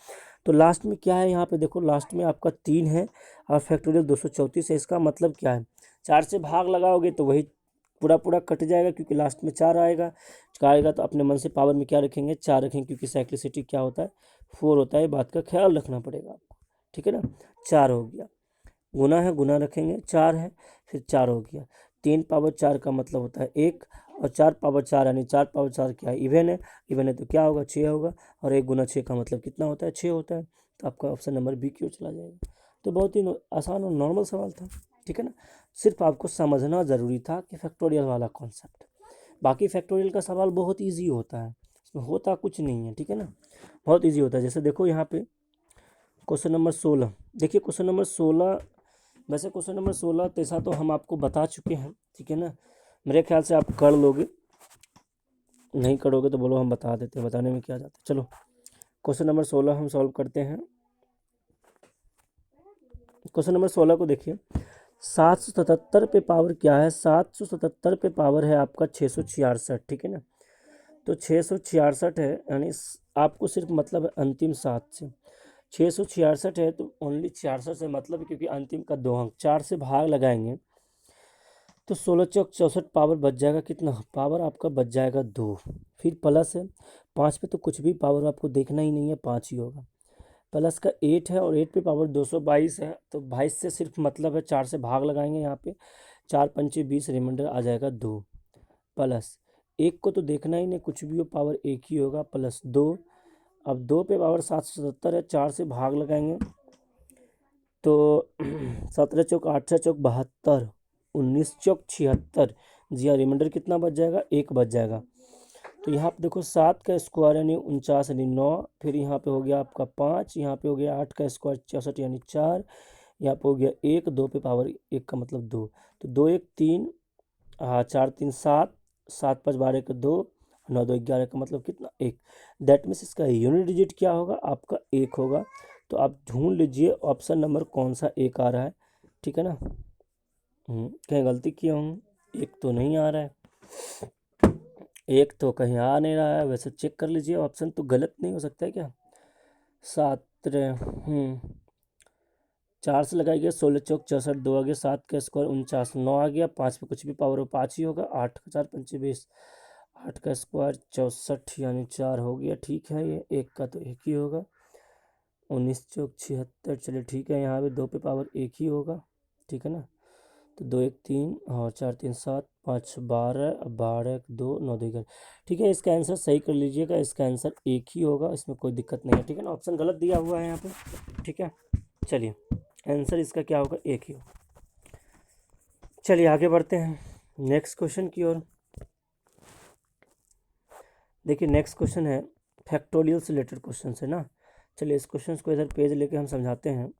तो लास्ट में क्या है, यहाँ पे देखो लास्ट में आपका 3 है और फैक्टोरियल 234 है, इसका मतलब क्या है, 4 से भाग लगाओगे तो वही पूरा पूरा कट जाएगा, क्योंकि लास्ट में 4 आएगा, आएगा तो अपने मन से पावर में क्या रखेंगे, 4 रखेंगे, क्योंकि साइक्लिसिटी क्या होता है 4 होता है, बात का ख्याल रखना पड़ेगा आपको, ठीक है ना। 4 हो गया, गुना है, गुना रखेंगे, 4 है, फिर 4 हो गया, 3 पावर 4 का मतलब होता है 1, और 4 पावर 4 यानी 4 पावर 4 क्या है, इवेन है, इवेन है तो क्या होगा 6 होगा, और 1 गुना 6 का मतलब कितना होता है 6 होता है, तो आपका ऑप्शन नंबर बी क्यों चला जाएगा। तो बहुत ही आसान और नॉर्मल सवाल था, ठीक है ना, सिर्फ आपको समझना ज़रूरी था कि फैक्टोरियल वाला कॉन्सेप्ट, बाकी फैक्टोरियल का सवाल बहुत ईजी होता है, इसमें होता कुछ नहीं है, ठीक है ना, बहुत ईजी होता है। जैसे देखो यहाँ पे क्वेश्चन नंबर 16, देखिए क्वेश्चन नंबर 16, वैसे क्वेश्चन नंबर 16 तैसा तो हम आपको बता चुके हैं, ठीक है ना, मेरे ख्याल से आप कर लोगे, नहीं करोगे तो बोलो, हम बता देते हैं, बताने में क्या जाता है। चलो क्वेश्चन नंबर 16 हम सॉल्व करते हैं। क्वेश्चन नंबर 16 को देखिए, 777 पे पावर क्या है? 777 पे पावर है आपका 666, ठीक है ना। तो 666 है, यानी आपको सिर्फ मतलब है अंतिम 7 से। 666 है तो ओनली 66 से मतलब है, क्योंकि अंतिम का 2 अंक 4 से भाग लगाएंगे तो 16 चौक 64 पावर बच जाएगा कितना? पावर आपका बच जाएगा 2। फिर प्लस है 5 पे, तो कुछ भी पावर आपको देखना ही नहीं है, 5 ही होगा। प्लस का 8 है और 8 पे पावर 222 है, तो 22 से सिर्फ मतलब है 4 से भाग लगाएंगे यहाँ पे, 4 पंचे 20, रिमाइंडर आ जाएगा 2। प्लस एक को तो देखना ही नहीं, कुछ भी हो पावर एक ही होगा, प्लस 2। अब 2 पे पावर 777 है, 4 से भाग लगाएंगे तो 17 चौक 8 चौक 72, 19 चौक 76। जी हाँ, रिमाइंडर कितना बच जाएगा? 1 बच जाएगा। तो यहाँ पे देखो 7 का स्क्वायर यानी 49 यानी 9, फिर यहाँ पे हो गया आपका 5, यहाँ पे हो गया 8 का स्क्वायर 64 यानी 4, यहाँ पे हो गया 1, 2 पे पावर 1 का मतलब 2, तो 2 1 3, हाँ 4 3 7, 7 5 12 का 2, 9 2 11 का मतलब कितना? 1। दैट मीन्स इसका यूनिट डिजिट क्या होगा? आपका 1 होगा। तो आप ढूंढ लीजिए ऑप्शन नंबर कौन सा 1 आ रहा है, ठीक है ना। कहीं गलती किया हूँ? 1 तो नहीं आ रहा है, 1 तो कहीं आ नहीं रहा है, वैसे चेक कर लीजिए, ऑप्शन तो गलत नहीं हो सकता है क्या? 7 4 से लगाइए, 16 चौक 64, 2 आ गया, 7 का स्क्वायर 49, 9 आ गया, 5 पे कुछ भी पावर हो 5 ही होगा, 8 का 4 पंचे 20, 8 का स्क्वायर 64 यानी 4 हो गया, ठीक है। ये 1 का तो 1 ही होगा, 19 चौक 76, चलिए ठीक है, यहाँ पे 2 पे पावर 1 ही होगा, ठीक है ना। तो 2 1 3 और 4 3 7 5 12, 12 2 9 2 11, ठीक है। इसका आंसर सही कर लीजिएगा, इसका आंसर 1 ही होगा, इसमें कोई दिक्कत नहीं है, ठीक है ना। ऑप्शन गलत दिया हुआ है यहाँ पे, ठीक है। चलिए आंसर इसका क्या होगा? 1 ही होगा। चलिए आगे बढ़ते हैं नेक्स्ट क्वेश्चन की ओर। देखिए नेक्स्ट क्वेश्चन है फैक्टोरियल से रिलेटेड क्वेश्चन है ना। चलिए इस क्वेश्चन को इधर पेज लेके हम समझाते हैं।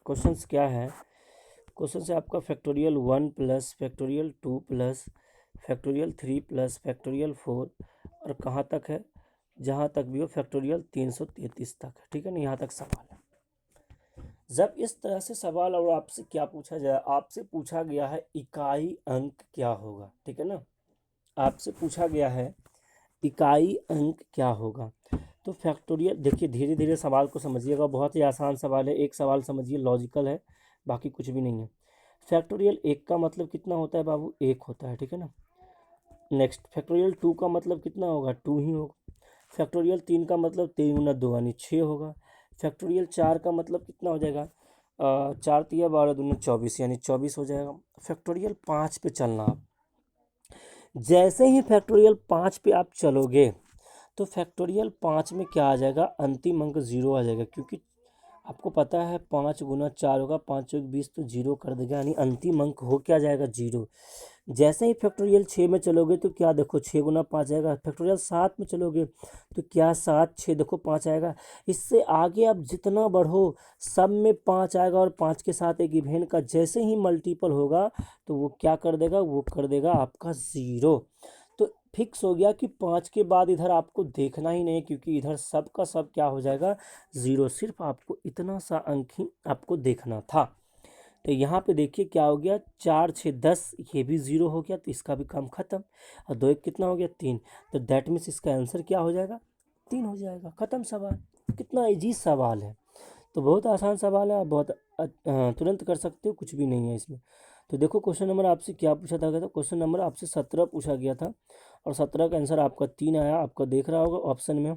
क्वेश्चन क्या है? क्वेश्चन से आपका factorial 1 plus factorial 2 plus factorial 3 plus factorial 4, और कहाँ तक है? जहाँ तक भी हो फैक्टोरियल 333 तक है, ठीक है ना। यहाँ तक सवाल है। जब इस तरह से सवाल और आपसे क्या पूछा जाए, आपसे पूछा गया है इकाई अंक क्या होगा, ठीक है ना। आपसे पूछा गया है इकाई अंक क्या होगा। तो फैक्टोरियल देखिए, धीरे धीरे सवाल को समझिएगा, बहुत ही आसान सवाल है, एक सवाल समझिए लॉजिकल है, बाकी कुछ भी नहीं है। फैक्टोरियल 1 का मतलब कितना होता है बाबू? 1 होता है, ठीक है ना। नेक्स्ट फैक्टोरियल 2 का मतलब कितना होगा? 2 ही होगा। फैक्टोरियल 3 का मतलब 3 गुना 2 यानी 6 होगा। फैक्टोरियल 4 का मतलब कितना हो जाएगा? 4 तिया 12 दूना 24 यानी 24 हो जाएगा। फैक्टोरियल 5 पे चलना आप, जैसे ही फैक्टोरियल 5 पे आप चलोगे तो फैक्टोरियल 5 में क्या आ जाएगा? अंतिम अंक 0 आ जाएगा, क्योंकि आपको पता है 5 गुना 4 होगा, 5 चौक 20 तो 0 कर देगा, यानी अंतिम अंक हो क्या जाएगा? 0। जैसे ही फैक्टोरियल 6 में चलोगे तो क्या देखो 6 गुना 5 आएगा। फैक्टोरियल 7 में चलोगे तो क्या 7 6 देखो 5 आएगा। इससे आगे आप जितना बढ़ो सब में 5 आएगा, और 5 के साथ एक इवेंट का जैसे ही मल्टीपल होगा तो वो क्या कर देगा? वो कर देगा आपका 0। तो फिक्स हो गया कि 5 के बाद इधर आपको देखना ही नहीं, क्योंकि इधर सब का सब क्या हो जाएगा? 0। सिर्फ आपको इतना सा अंक ही आपको देखना था। तो यहाँ पे देखिए क्या हो गया? 4 6 10, ये भी 0 हो गया, तो इसका भी काम खत्म। और 2 1 कितना हो गया? 3। तो दैट मीन्स इसका आंसर क्या हो जाएगा? 3 हो जाएगा, खत्म सवाल। कितना इजी सवाल है, तो बहुत आसान सवाल है, आप बहुत तुरंत कर सकते हो, कुछ भी नहीं है इसमें। तो देखो क्वेश्चन नंबर आपसे क्या पूछा था? क्वेश्चन नंबर आपसे 17 पूछा गया था, और 17 का आंसर आपका 3 आया, आपका देख रहा होगा ऑप्शन में,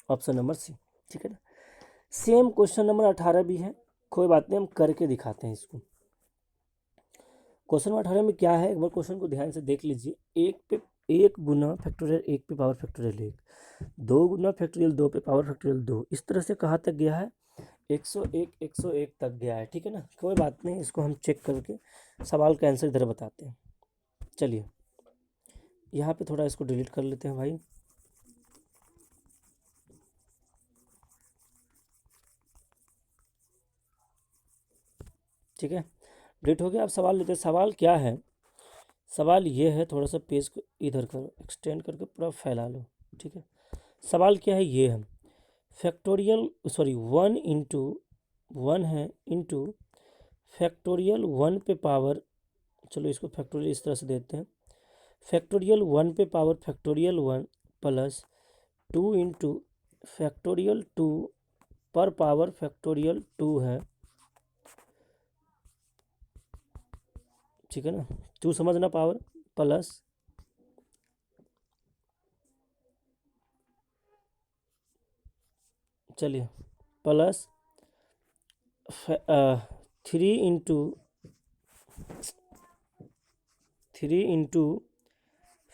ऑप्शन नंबर सी, ठीक है ना। सेम क्वेश्चन नंबर 18 भी है, कोई बात नहीं, हम करके दिखाते हैं इसको। क्वेश्चन नंबर 18 में क्या है, एक बार क्वेश्चन को ध्यान से देख लीजिए। एक पे 1 गुना फैक्टोरियल 1 पे पावर फैक्टोरियल 1, 2 गुना फैक्टोरियल 2 पे पावर फैक्टोरियल 2, इस तरह से कहाँ तक गया है? 101 तक गया है, ठीक है ना। कोई बात नहीं, इसको हम चेक करके सवाल का आंसर इधर बताते हैं। चलिए यहाँ पे थोड़ा इसको डिलीट कर लेते हैं भाई। ठीक है, डिलीट हो गया। अब सवाल लेते हैं। सवाल क्या है? सवाल ये है, थोड़ा सा पेज को इधर करो, एक्सटेंड करके पूरा फैला लो, ठीक है। सवाल क्या है, ये है फैक्टोरियल, सॉरी 1 है इंटू फैक्टोरियल 1 पे पावर, चलो इसको फैक्टोरियल इस तरह से देते हैं, फैक्टोरियल 1 पे power factorial 1 plus 2 into factorial 2 पर पावर फैक्टोरियल 2 है, ठीक है ना, 2 समझना पावर, प्लस चलिए प्लस 3 इंटू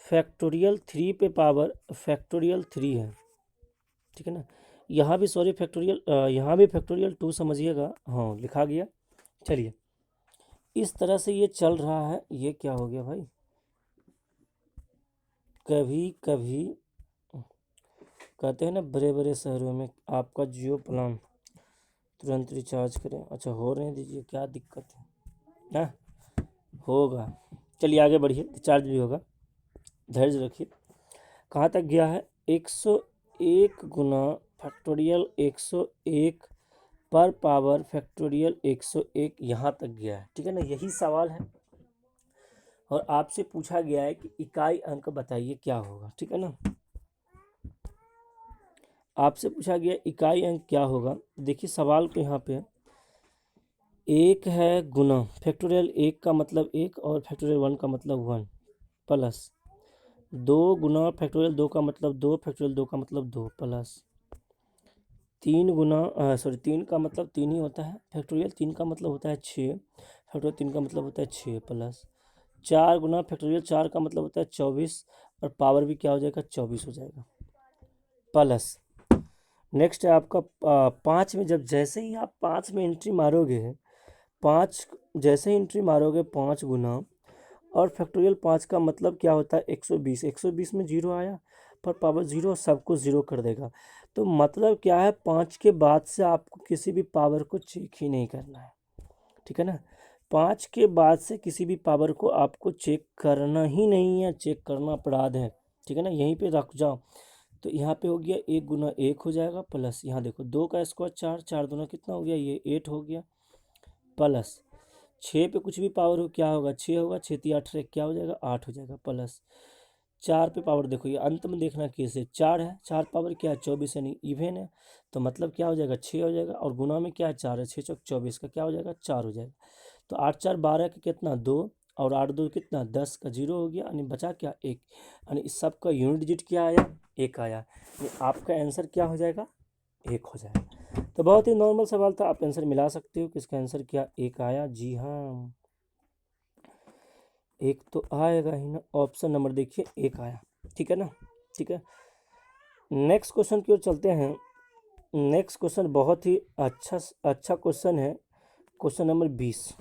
फैक्टोरियल 3 पे पावर फैक्टोरियल 3 है, ठीक है ना। यहाँ भी सॉरी फैक्टोरियल, यहाँ भी फैक्टोरियल 2 समझिएगा, हाँ लिखा गया। चलिए इस तरह से ये चल रहा है। ये क्या हो गया भाई, कभी कभी कहते हैं ना बड़े बड़े शहरों में आपका जियो प्लान तुरंत रिचार्ज करें, अच्छा हो रहे दीजिए, क्या दिक्कत है ना, होगा। चलिए आगे बढ़िए, रिचार्ज भी होगा, धैर्य रखिए। कहाँ तक गया है, 101 गुना फैक्टोरियल 101 पर पावर फैक्टोरियल 101, यहाँ तक गया है, ठीक है ना। यही सवाल है और आपसे पूछा गया है कि इकाई अंक बताइए क्या होगा, ठीक है ना। आपसे पूछा गया इकाई अंक क्या होगा। देखिए सवाल को यहाँ पे एक है गुना फैक्टोरियल 1 का मतलब 1 और फैक्टोरियल 1 का मतलब 1 प्लस 2 गुना फैक्टोरियल 2 का मतलब 2 फैक्टोरियल 2 का मतलब 2 प्लस 3 गुना सॉरी 3 का मतलब 3 ही होता है, फैक्टोरियल 3 का मतलब होता है 6, फैक्टोरियल 3 का मतलब होता है 6 प्लस 4 गुना फैक्टोरियल 4 का मतलब होता है 24 और पावर भी क्या हो जाएगा 24 हो जाएगा, प्लस नेक्स्ट है आपका 5 में, जब जैसे ही आप 5 में एंट्री मारोगे, 5 जैसे ही एंट्री मारोगे 5 गुना और फैक्टोरियल 5 का मतलब क्या होता है 120, 120 में जीरो आया पर पावर जीरो, सबको ज़ीरो कर देगा। तो मतलब क्या है, 5 के बाद से आपको किसी भी पावर को चेक ही नहीं करना है, ठीक है ना। 5 के बाद से किसी भी पावर को आपको चेक करना ही नहीं है, चेक करना अपराध है, ठीक है ना, यहीं पे रख जाओ। तो यहाँ पे हो गया 1 गुना 1 हो जाएगा, प्लस यहाँ देखो 2 का स्क्वायर 4, 4 दूना कितना हो गया, ये 8 हो गया, प्लस 6 पे कुछ भी पावर हो क्या होगा 6 होगा, 6 3 8 क्या हो जाएगा 8 हो जाएगा, प्लस 4 पे पावर देखो, ये अंत में देखना कैसे 4 है, 4 पावर क्या है 24 यानी इवेन है, तो मतलब क्या हो जाएगा 6 हो जाएगा, और गुना में क्या है 4 है, 6 चौक 24 का क्या हो जाएगा 4 हो जाएगा। तो 8 4 12 का कितना 2 और 8 2 कितना 10 का 0 हो गया, यानी बचा क्या 1, यानी इस सब का यूनिट डिजिट क्या आया 1 आया, यानी आपका आंसर क्या हो जाएगा 1 हो जाएगा। तो बहुत ही नॉर्मल सवाल था, आप आंसर मिला सकते हो कि इसका आंसर क्या 1 आया, जी हाँ 1 तो आएगा ही ना, ऑप्शन नंबर देखिए 1 आया, ठीक है ना, ठीक है। नेक्स्ट क्वेश्चन की ओर चलते हैं। नेक्स्ट क्वेश्चन बहुत ही अच्छा क्वेश्चन है, क्वेश्चन नंबर 20।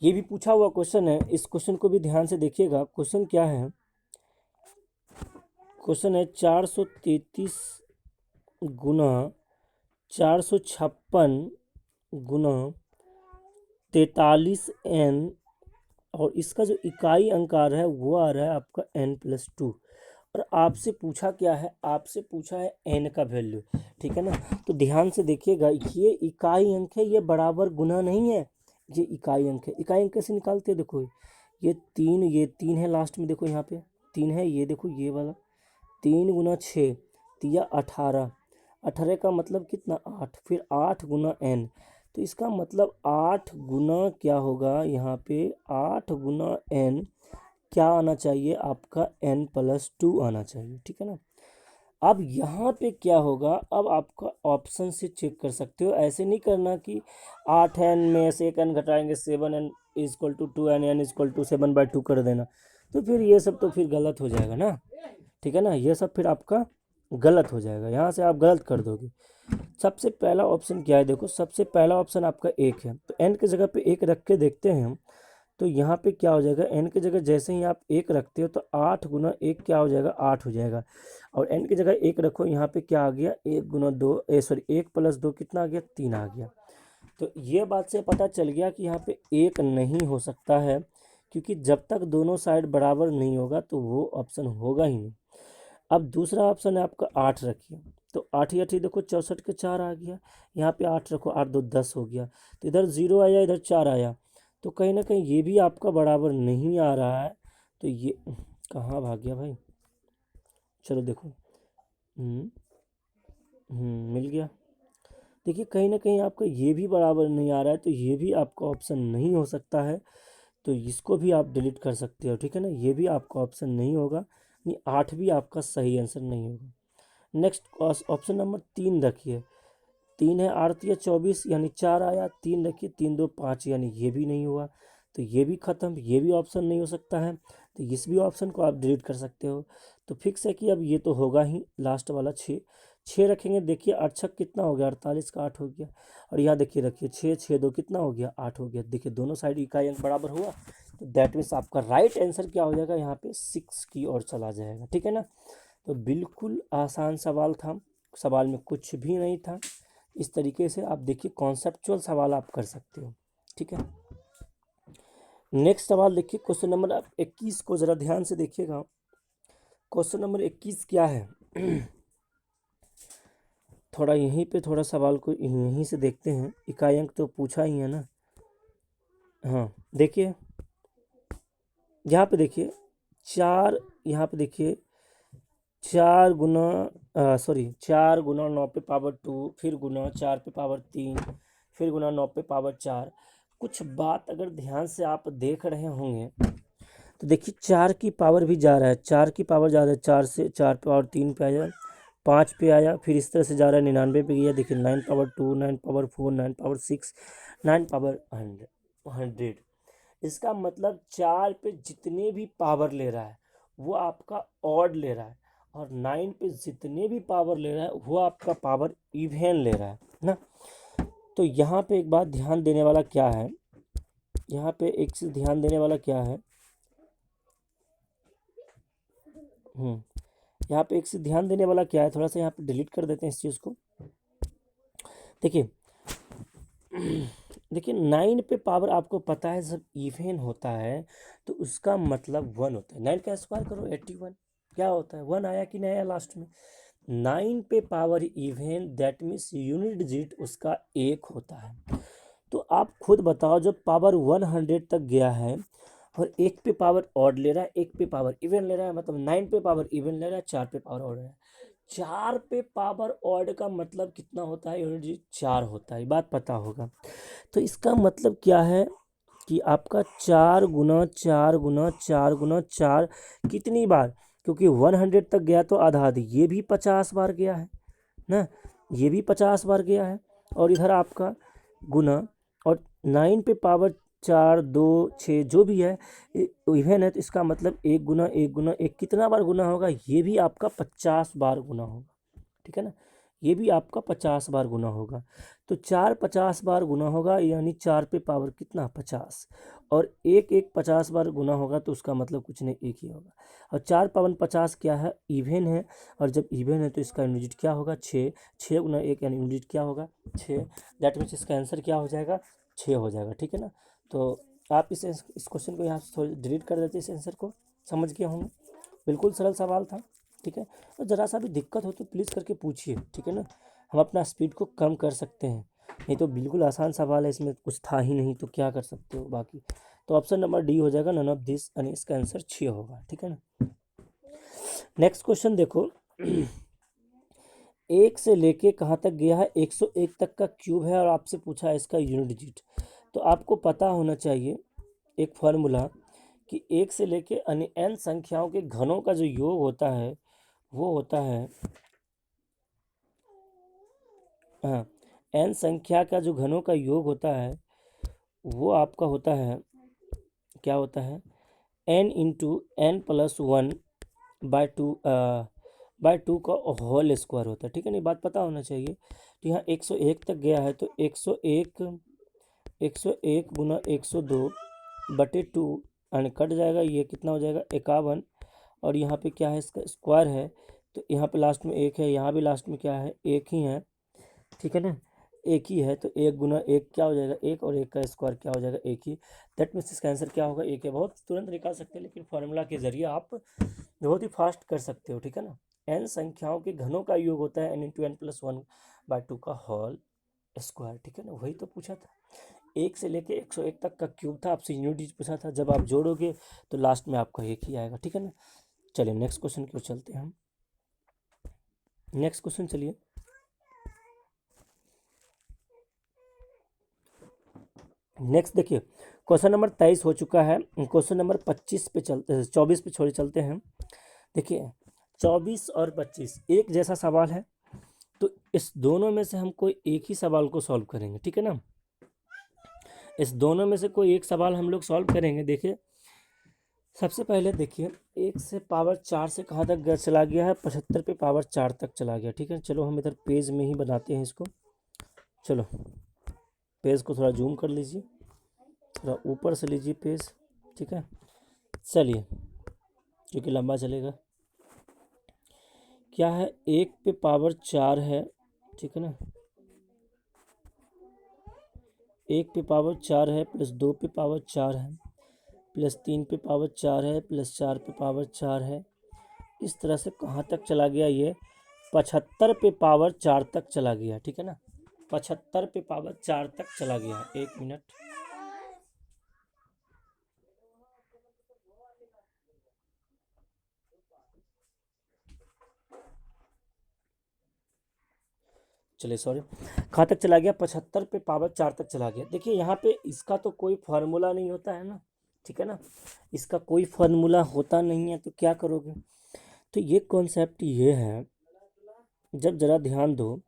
ये भी पूछा हुआ क्वेश्चन है, इस क्वेश्चन को भी ध्यान से देखिएगा। क्वेश्चन क्या है, क्वेश्चन है 433 गुना 456 गुना 43n, और इसका जो इकाई अंक आ रहा है वो आ रहा है आपका n+2, और आपसे पूछा क्या है, आपसे पूछा है n का वैल्यू, ठीक है ना। तो ध्यान से देखिएगा, ये इकाई अंक है, ये बराबर गुना नहीं है, ये इकाई अंक है। इकाई अंक कैसे निकालते हैं, देखो ये 3 है लास्ट में, देखो यहाँ पे 3 है, ये देखो ये वाला 3 गुना 6 तिया 18, 18 का मतलब कितना 8, फिर 8 गुना n, तो इसका मतलब 8 गुना क्या होगा यहाँ पे 8 गुना n क्या आना चाहिए आपका n+2 आना चाहिए, ठीक है ना। अब यहाँ पे क्या होगा, अब आपका ऑप्शन से चेक कर सकते हो, ऐसे नहीं करना कि 8n में से 1 n घटाएंगे 7n = 2n, n = 7/2 कर देना, तो फिर ये सब तो फिर गलत हो जाएगा ना, ठीक है ना, ये सब फिर आपका गलत हो जाएगा, यहाँ से आप गलत कर दोगे। सबसे पहला ऑप्शन क्या है, देखो सबसे पहला ऑप्शन आपका 1 है, तो n की जगह पे 1 रख के देखते हैं हम, तो यहाँ पे क्या हो जाएगा, n की जगह जैसे ही आप 1 रखते हो तो 8 गुना 1 क्या हो जाएगा 8 हो जाएगा, और n की जगह 1 रखो, यहाँ पे क्या आ गया 1 गुना 2 सॉरी 1 + 2 कितना आ गया 3 आ गया। तो ये बात से पता चल गया कि यहाँ पे 1 नहीं हो सकता है, क्योंकि जब तक दोनों साइड बराबर नहीं होगा तो वो ऑप्शन होगा ही नहीं। अब दूसरा ऑप्शन है आपका 8 रखिए, तो 8 ही 8 ही देखो 64 के 4 आ गया, यहाँ पे 8 रखो, 8 2 10 हो गया, तो इधर 0 आया, इधर 4 आया, तो कहीं ना कहीं ये भी आपका बराबर नहीं आ रहा है। तो ये कहाँ भाग गया भाई, चलो देखो, मिल गया। देखिए कहीं ना कहीं आपका ये भी बराबर नहीं आ रहा है, तो ये भी आपका ऑप्शन नहीं हो सकता है, तो इसको भी आप डिलीट कर सकते हो, ठीक है ना, ये भी आपका ऑप्शन नहीं होगा, नहीं 8 भी आपका सही आंसर नहीं होगा। नेक्स्ट ऑप्शन नंबर 3 रखिए, 3 है 8 या 24 यानी 4 आया, 3 रखिए, 3 2 5 यानी ये भी नहीं हुआ, तो ये भी ख़त्म, ये भी ऑप्शन नहीं हो सकता है, तो इस भी ऑप्शन को आप डिलीट कर सकते हो। तो फिक्स है कि अब ये तो होगा ही, लास्ट वाला 6, 6 रखेंगे, देखिए 8 छक कितना हो गया, 48 का 8 हो गया, और यहाँ देखिए रखिए 6 6 2 कितना हो गया, 8 हो गया, देखिए दोनों साइड इकाई अंक बराबर हुआ, तो दैट मीन्स आपका राइट आंसर क्या हो जाएगा, यहाँ पे 6 की ओर चला जाएगा, ठीक है ना। तो बिल्कुल आसान सवाल था, सवाल में कुछ भी नहीं था। इस तरीके से आप देखिए कॉन्सेप्चुअल सवाल आप कर सकते हो, ठीक है। नेक्स्ट सवाल देखिए, क्वेश्चन नंबर 21 को ज़रा ध्यान से देखिएगा। क्वेश्चन नंबर 21 क्या है थोड़ा यहीं पे थोड़ा सवाल को यहीं से देखते हैं, इकाई अंक तो पूछा ही है ना। हाँ देखिए, यहाँ पे देखिए 4, यहाँ पे देखिए 4 गुना 4 गुना 9 पे पावर 2, फिर गुना 4 पे पावर 3, फिर गुना 9 पे पावर 4। कुछ बात अगर ध्यान से आप देख रहे होंगे तो देखिए 4 की पावर भी जा रहा है, 4 की पावर जा रहा है, 4 से 4 पे पावर 3 पे आया, 5 पे आया, फिर इस तरह से जा रहा है 99 पे गया, देखिए 9 पावर 2, 9 पावर 4, 9 पावर 6, 9 पावर 100। इसका मतलब 4 पे जितने भी पावर ले रहा है वो आपका ऑड ले रहा है, और 9 पे जितने भी पावर ले रहा है वो आपका पावर इवन ले रहा है ना। तो यहाँ पे एक बात ध्यान देने वाला क्या है, यहाँ पे एक चीज़ ध्यान देने वाला क्या है, यहाँ पे एक चीज़ ध्यान देने वाला क्या है, थोड़ा सा यहाँ पे डिलीट कर देते हैं इस चीज़ को। देखिए देखिए 9 पे पावर आपको पता है जब इवन होता है तो उसका मतलब 1 होता है, 9 का स्क्वायर करो 81, क्या होता है 1 आया कि नहीं आया लास्ट में। 9 पे power even that means unit digit उसका 1 होता है। तो आप खुद बताओ, जब पावर 100 तक गया है और 1 पे पावर ऑड ले रहा है, 1 पे पावर इवन ले रहा है, मतलब 9 पे पावर इवन ले रहा है, 4 पे पावर ऑड ले रहा है, 4 पे पावर ऑड का मतलब कितना होता है, यूनिट डिजिट 4 होता है, बात पता होगा। तो इसका मतलब क्या है कि आपका 4 गुना 4 गुना 4 गुना 4 कितनी बार, क्योंकि 100 तक गया तो आधा आधी, ये भी 50 बार गया है ना, ये भी 50 बार गया है, और इधर आपका गुना, और 9 पे पावर 4 2 6 जो भी है इवन है, तो इसका मतलब 1 गुना 1 गुना 1 कितना बार गुना होगा, ये भी आपका 50 बार गुना होगा, ठीक है ना, ये भी आपका 50 बार गुना होगा। तो 4 50 बार गुना होगा, यानी 4 पे पावर कितना 50, और 1 1 50 बार गुना होगा, तो उसका मतलब कुछ नहीं, एक ही होगा। और 4 पावन 50 क्या है, इवन है, और जब इवन है तो इसका यूनिट क्या होगा 6, 6 गुना 1 यानी यूनिट क्या होगा 6, दैट मीन्स इसका आंसर क्या हो जाएगा 6 हो जाएगा, ठीक है ना। तो आप इस क्वेश्चन को यहाँ से थोड़ी डिलीट कर देते, इस आंसर को समझ गए होंगे, बिल्कुल सरल सवाल था, ठीक है। और ज़रा सा भी दिक्कत हो तो प्लीज़ करके पूछिए, ठीक है ना, हम अपना स्पीड को कम कर सकते हैं, नहीं तो बिल्कुल आसान सवाल है, इसमें कुछ था ही नहीं, तो क्या कर सकते हो बाकी। तो ऑप्शन नंबर डी हो जाएगा, नन ऑफ दिस, यानी इसका आंसर 6 होगा, ठीक है ना। नेक्स्ट क्वेश्चन देखो 1 से लेके कहाँ तक गया है, 101 तक का क्यूब है, और आपसे पूछा है इसका यूनिट डिजिट। तो आपको पता होना चाहिए एक फार्मूला कि 1 से लेके अन्य n संख्याओं के घनों का जो योग होता है वो होता है, हाँ, n संख्या का जो घनों का योग होता है वो आपका होता है, क्या होता है, n into n plus 1 by two का होल स्क्वायर होता है, ठीक है ना, बात पता होना चाहिए। तो यहाँ 101 तक गया है, तो 101 गुना 102 बटे 2, यानी कट जाएगा, ये कितना हो जाएगा 51, और यहाँ पे क्या है इसका स्क्वायर है, तो यहाँ पे लास्ट में 1 है, यहाँ भी लास्ट में क्या है 1 ही है, ठीक है ना। एक ही है तो एक गुना एक क्या हो जाएगा, एक, और एक का स्क्वायर क्या हो जाएगा, एक ही। दैट मीन्स इसका आंसर क्या होगा, एक है। बहुत तुरंत निकाल सकते हैं, लेकिन फार्मूला के जरिए आप बहुत ही फास्ट कर सकते हो, ठीक है ना। एन संख्याओं के घनों का योग होता है N into N plus one by two का होल स्क्वायर, ठीक है ना। वही तो पूछा था, एक से लेके 101 तक का क्यूब था, आपसे यूनिट पूछा था। जब आप जोड़ोगे तो लास्ट में आपका एक ही आएगा, ठीक है ना। चलिए नेक्स्ट क्वेश्चन की ओर चलते हैं हम। नेक्स्ट क्वेश्चन चलिए। नेक्स्ट देखिए, क्वेश्चन नंबर 23 हो चुका है। क्वेश्चन नंबर 25 पे चलते, 24 पे छोड़े चलते हैं। देखिए 24 और 25 एक जैसा सवाल है, तो इस दोनों में से हम कोई एक ही सवाल को सॉल्व करेंगे, ठीक है ना। इस दोनों में से कोई एक सवाल हम लोग सॉल्व करेंगे। देखिए सबसे पहले देखिए, एक से पावर 4 से कहाँ तक चला गया है, 75 पे पावर 4 तक चला गया, ठीक है। चलो हम इधर पेज में ही बनाते हैं इसको। चलो पेज को थोड़ा जूम कर लीजिए, थोड़ा ऊपर से लीजिए पेज, ठीक है। चलिए क्योंकि लंबा चलेगा। क्या है, एक पे पावर 4 है, ठीक है ना। एक पे पावर 4 है, प्लस 2 पे पावर 4 है, प्लस 3 पे पावर 4 है, प्लस 4 पे पावर 4 है। इस तरह से कहाँ तक चला गया ये, 75 पे पावर 4 तक चला गया, ठीक है ना। 75 पे पावर 4 तक चला गया है। एक मिनट, चलिए सॉरी, कहाँ तक चला गया, 75 पे पावर 4 तक चला गया। देखिए यहाँ पे इसका तो कोई फार्मूला नहीं होता है ना, ठीक है ना। इसका कोई फार्मूला होता नहीं है, तो क्या करोगे। तो ये कॉन्सेप्ट ये है, जब जरा ध्यान दो,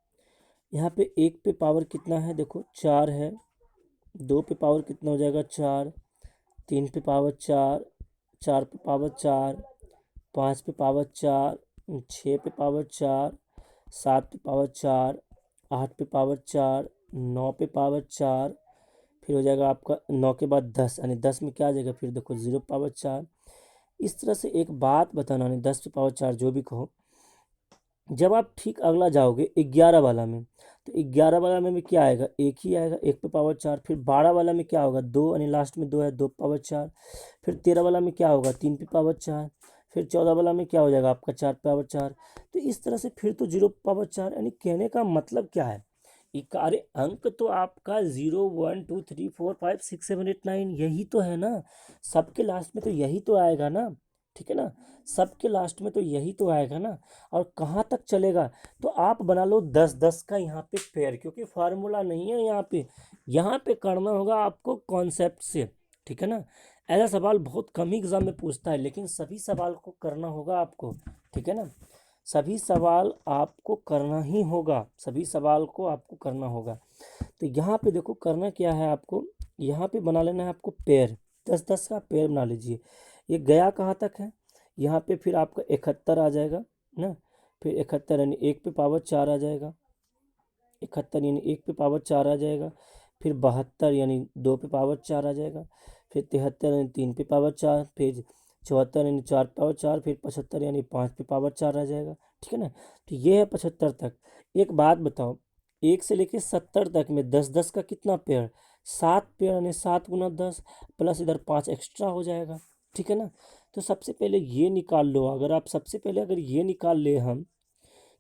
यहाँ पे एक पे पावर कितना है, देखो 4 है, दो पे पावर कितना हो जाएगा 4, तीन पे पावर 4, चार पे पावर 4, पाँच पे पावर 4, छः पे पावर 4, सात पे पावर 4, आठ पे पावर 4, नौ पे पावर 4, फिर हो जाएगा आपका 9 के बाद 10, यानी 10 में क्या आ जाएगा, फिर देखो 0 पावर 4। इस तरह से एक बात बताना, नहीं 10 पे पावर 4 जो भी कहो, जब आप ठीक अगला जाओगे 11 वाला में, तो 11 वाला में भी क्या आएगा, एक ही आएगा, एक पे पावर 4। फिर 12 वाला में क्या होगा, दो, यानी लास्ट में दो है, 2 पावर 4। फिर 13 वाला में क्या होगा, 3 पे पावर 4। फिर 14 वाला में क्या हो जाएगा आपका, 4 पावर 4। तो इस तरह से फिर तो 0 पावर 4, यानी कहने का मतलब क्या है, इकारे अंक तो आपका 0 1 2 3 4 5 6 7 8 9 यही तो है ना। सबके लास्ट में तो यही तो आएगा ना, ठीक है ना। सबके लास्ट में तो यही तो आएगा ना। और कहाँ तक चलेगा, तो आप बना लो 10 10 का यहाँ पे पेयर, क्योंकि फार्मूला नहीं है यहाँ पे। यहाँ पे करना होगा आपको कॉन्सेप्ट से, ठीक है ना। ऐसा सवाल बहुत कम ही एग्जाम में पूछता है, लेकिन सभी सवाल को करना होगा आपको, ठीक है ना। सभी सवाल आपको करना ही होगा, सभी सवाल को आपको करना होगा। तो यहाँ पे देखो करना क्या है आपको, यहाँ पे बना लेना है आपको पेयर, 10 10 का पेयर बना लीजिए। ये गया कहाँ तक है, यहाँ पे फिर आपका 71 आ जाएगा ना। फिर 71 यानी एक पे पावर 4 आ जाएगा, 71 यानी एक पे पावर 4 आ जाएगा। फिर 72 यानी 2 पे पावर 4 आ जाएगा। फिर 73 यानी 3 पे पावर 4। फिर 74 यानी 4 पावर 4। फिर 75 यानी 5 पे पावर 4 आ जाएगा, ठीक है ना। तो ये है 75 तक। एक बात बताओ, एक से लेके 70 तक में 10 10 का कितना पेयर, 7 पेयर, यानी 7 गुना 10, प्लस इधर 5 एक्स्ट्रा हो जाएगा, ठीक है ना। तो सबसे पहले ये निकाल लो, अगर आप सबसे पहले अगर ये निकाल ले हम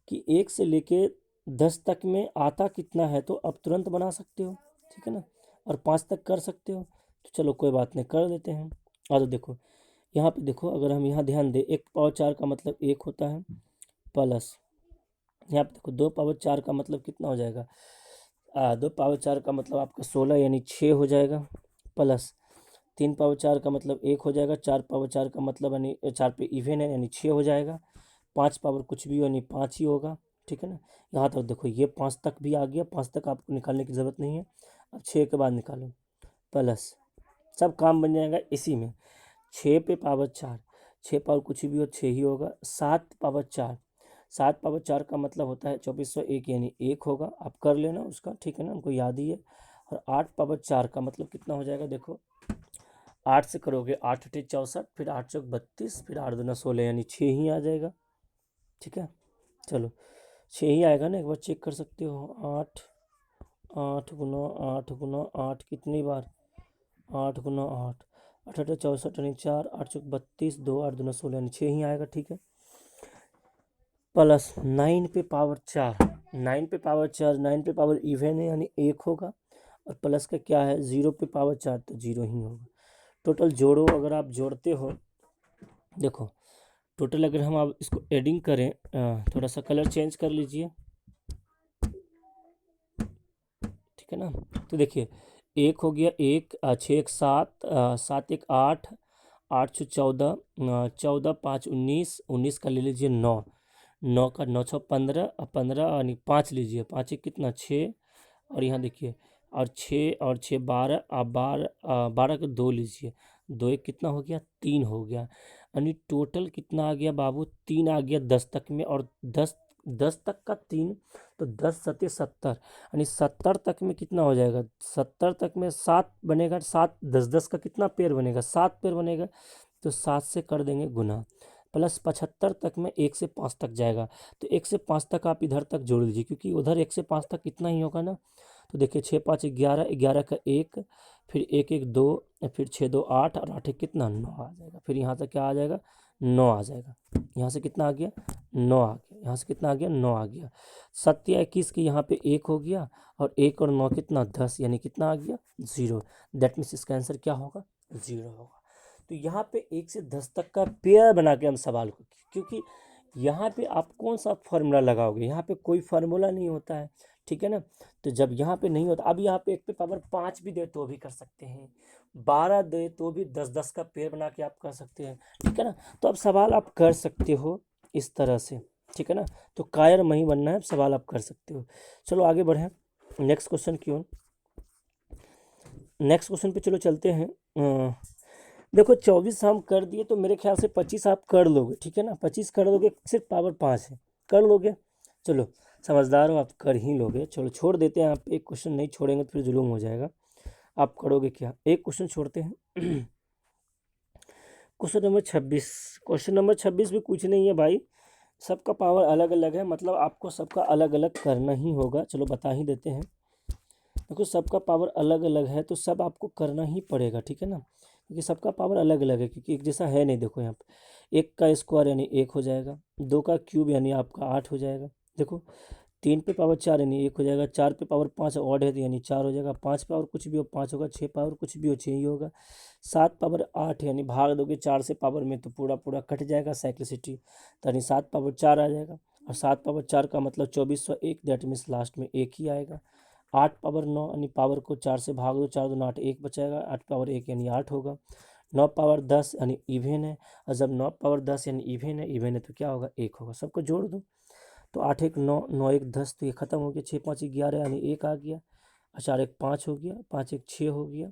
कि एक से लेके 10 तक में आता कितना है, तो अब तुरंत बना सकते हो, ठीक है ना। और 5 तक कर सकते हो, तो चलो कोई बात नहीं, कर देते हैं। और तो देखो यहाँ पे देखो, अगर हम यहाँ ध्यान दें, एक पावर 4 का मतलब एक होता है, प्लस यहाँ पे देखो 2 पावर 4 का मतलब कितना हो जाएगा, 2 पावर 4 का मतलब आपका 16 यानी 6 हो जाएगा, प्लस 3 पावर 4 का मतलब 1 हो जाएगा, 4 पावर 4 का मतलब यानी 4 पे इवन है यानी 6 हो जाएगा, 5 पावर कुछ भी यानी 5 ही होगा, ठीक है ना। यहाँ तक देखो ये 5 तक भी आ गया, 5 तक आपको निकालने की ज़रूरत नहीं है। अब 6 के बाद निकालो, प्लस सब काम बन जाएगा इसी में। 6 पे पावर 4, 6 पावर कुछ भी हो 6 ही होगा। 7 पावर 4, 7 पावर 4 का मतलब होता है 2401 यानी 1 होगा, आप कर लेना उसका, ठीक है ना, हमको याद ही है। और 8 पावर 4 का मतलब कितना हो जाएगा, देखो 8 से करोगे 8 अट्ठे 64, फिर 8 चौक 32, फिर 8 दूना 16 यानी 6 ही आ जाएगा, ठीक है। चलो 6 ही आएगा ना, एक बार चेक कर सकते हो। 8 8 कितनी बार, 8 × 8, 8 × 8 = 64 यानी 4, 8 × 32, 2 8 2 16 यानी 6 ही आएगा। ठीक है, प्लस 9 पे पावर 4, 9 पे पावर 4, 9 पे पावर इवन है यानी 1 होगा, और प्लस का क्या है 0 पे पावर 4 तो 0 ही होगा। टोटल जोड़ो, अगर आप जोड़ते हो, देखो टोटल अगर हम आप इसको एडिंग करें, थोड़ा सा कलर चेंज कर लीजिए, ठीक है ना। तो देखिए 1 हो गया 1, 6 1 7, 7 1 8, 8 6 14, 14 5 19, 19 का ले लीजिए 9, 9 का 9 6 15, 15 यानी 5 लीजिए, 5 1 कितना 6, और यहाँ देखिए और 6 और 6 12, आप 12, 12 का 2 लीजिए, 2 1 कितना हो गया 3 हो गया, यानी टोटल कितना आ गया बाबू 3 आ गया 10 तक में, और 10 10 तक का 3, तो 10 सत्ते 70, यानी 70 तक में कितना हो जाएगा, 70 तक में 7 बनेगा, 7 10 10 का कितना पेयर बनेगा 7 पेयर बनेगा, तो 7 से कर देंगे गुना, प्लस 75 तक में 1 से 5 तक जाएगा, तो 1 से 5 तक आप इधर तक जोड़ लीजिए, क्योंकि उधर 1 से 5 तक कितना ही होगा ना। तो देखिए 6 5 11, 11 का 1, फिर 1 1 2, फिर 6 2 8, और 8 1 कितना 9 आ जाएगा, फिर यहाँ से क्या आ जाएगा 9 आ जाएगा, यहाँ से कितना आ गया 9 आ गया, यहाँ से कितना आ गया 9 आ गया, 7 या 21 की यहाँ पे 1 हो गया, और 1 और 9 कितना 10, यानी कितना आ गया 0, दैट मीन्स इसका आंसर क्या होगा 0 होगा। तो यहाँ पे 1 से 10 तक का पेयर बना के हम सवाल को, क्योंकि यहाँ पे आप कौन सा फार्मूला लगाओगे, यहाँ पे कोई फार्मूला नहीं होता है, ठीक है ना। तो जब यहाँ पे नहीं होता, अब यहाँ पे 1 पे पावर 5 भी दे तो भी कर सकते हैं, 12 दे तो भी 10 10 का पेयर बना के आप कर सकते हैं, ठीक है ना। तो अब सवाल आप कर सकते हो इस तरह से, ठीक है ना। तो कायर नहीं बनना है, सवाल आप कर सकते हो। चलो आगे बढ़ें नेक्स्ट क्वेश्चन की ओर। नेक्स्ट क्वेश्चन पे चलो चलते हैं। देखो 24 हम कर दिए, तो मेरे ख्याल से 25 आप कर लोगे, ठीक है ना, 25 कर लोगे, सिर्फ पावर 5 है, कर लोगे। चलो समझदार हो आप, कर ही लोगे। चलो छोड़ देते हैं, आप एक क्वेश्चन नहीं छोड़ेंगे तो फिर जुलूम हो जाएगा। आप करोगे क्या, एक क्वेश्चन छोड़ते हैं। क्वेश्चन नंबर 26, क्वेश्चन नंबर 26 भी कुछ नहीं है भाई, सबका पावर अलग अलग है, मतलब आपको सबका अलग अलग करना ही होगा। चलो बता ही देते हैं, देखो सबका पावर अलग अलग है तो सब आपको करना ही पड़ेगा, ठीक है ना, क्योंकि सबका पावर अलग अलग है, क्योंकि एक जैसा है नहीं। देखो यहाँ पे 1 का स्क्वायर यानी 1 हो जाएगा, 2 का क्यूब यानी आपका 8 हो जाएगा, देखो 3 पे पावर 4 यानी 1 हो जाएगा, 4 पे पावर 5 ऑड है तो यानी 4 हो जाएगा, 5 पावर कुछ भी हो 5 होगा, 6 पावर कुछ भी हो 6 ही होगा, 7 पावर 8 यानी भाग दोगे 4 से पावर में तो पूरा पूरा कट जाएगा साइक्लिसिटी, तो यानी 7 पावर 4 आ जाएगा, और 7 पावर 4 का मतलब 2401, दैट मीन्स लास्ट में 1 ही आएगा। 8 पावर 9 यानी पावर को 4 से भाग दो, 4 2 8, 1 बचाएगा, 8 पावर 1 यानी 8 होगा। 9 पावर 10 यानी इवन है, और जब 9 पावर 10 यानी इवन है तो क्या होगा 1 होगा, सबको जोड़ दो, तो 8 1 9, 9 1 10, तो ये खत्म हो गया, 6 5 11 यानी 1 आ गया, और 4 1 5 हो गया, 5 1 6 हो गया,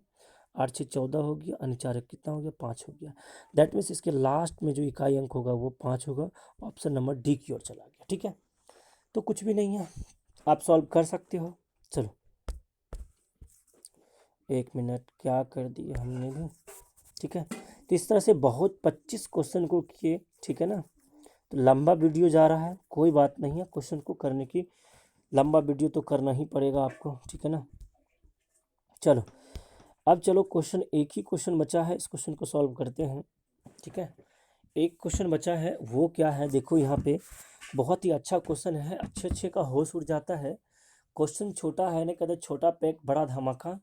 8 6 14 हो गया, यानी 4 1 कितना हो गया 5 हो गया। दैट मीन्स इसके लास्ट में जो इकाई अंक होगा वो 5 होगा, ऑप्शन नंबर डी की ओर चला गया, ठीक है। तो कुछ भी नहीं है, आप सॉल्व कर सकते हो। चलो 1 मिनट, क्या कर दिया हमने भी, ठीक है। तो इस तरह से बहुत 25 क्वेश्चन को किए, ठीक है ना। तो लंबा वीडियो जा रहा है, कोई बात नहीं है, क्वेश्चन को करने की लंबा वीडियो तो करना ही पड़ेगा आपको, ठीक है ना। चलो अब चलो क्वेश्चन, एक ही क्वेश्चन बचा है, इस क्वेश्चन को सॉल्व करते हैं, ठीक है। एक क्वेश्चन बचा है, वो क्या है, देखो यहाँ पे बहुत ही अच्छा क्वेश्चन है, अच्छे अच्छे का होश उड़ जाता है। क्वेश्चन छोटा है ना, कहते छोटा पैक बड़ा धमाका,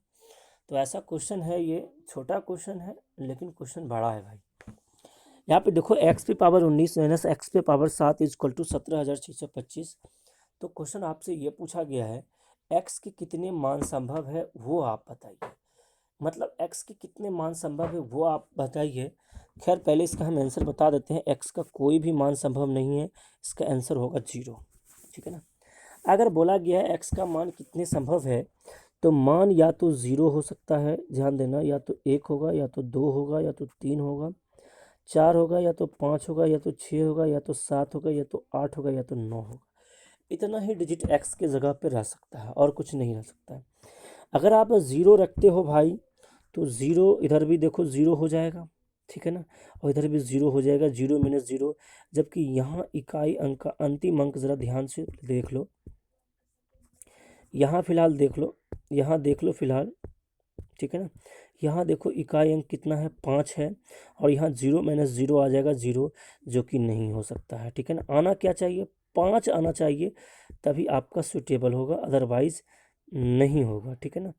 तो ऐसा क्वेश्चन है ये, छोटा क्वेश्चन है लेकिन क्वेश्चन बड़ा है भाई। यहाँ पे देखो x पे पावर 19 माइनस एक्स पे पावर 7 इज इक्वल टू 17,625। तो क्वेश्चन आपसे ये पूछा गया है x के कितने मान संभव है वो आप बताइए, मतलब x के कितने मान संभव है वो आप बताइए। खैर पहले इसका हम आंसर बता देते हैं, x का कोई भी मान संभव नहीं है, इसका आंसर होगा 0, ठीक है ना। अगर बोला गया है x का मान कितने संभव है, तो मान या तो 0 हो सकता है, ध्यान देना, या तो 1 होगा, या तो 2 होगा, या तो 3 होगा, 4 होगा, या तो 5 होगा, या तो 6 होगा, या तो 7 होगा, या तो 8 होगा, या तो 9 होगा। इतना ही डिजिट x के जगह पे रह सकता है और कुछ नहीं रह सकता है। अगर आप 0 रखते हो भाई, तो 0 इधर भी देखो 0 हो जाएगा, ठीक है ना, और इधर भी 0 हो जाएगा, 0 - 0, जबकि यहाँ इकाई अंक का अंतिम अंक ज़रा ध्यान से देख लो, यहाँ फिलहाल देख लो, यहाँ देख लो फिलहाल, ठीक है ना। यहाँ देखो इकाई अंक कितना है, 5 है, और यहाँ 0 माइनस 0 आ जाएगा 0, जो कि नहीं हो सकता है, ठीक है ना। आना क्या चाहिए, 5 आना चाहिए, तभी आपका सुटेबल होगा, अदरवाइज नहीं होगा, ठीक है ना।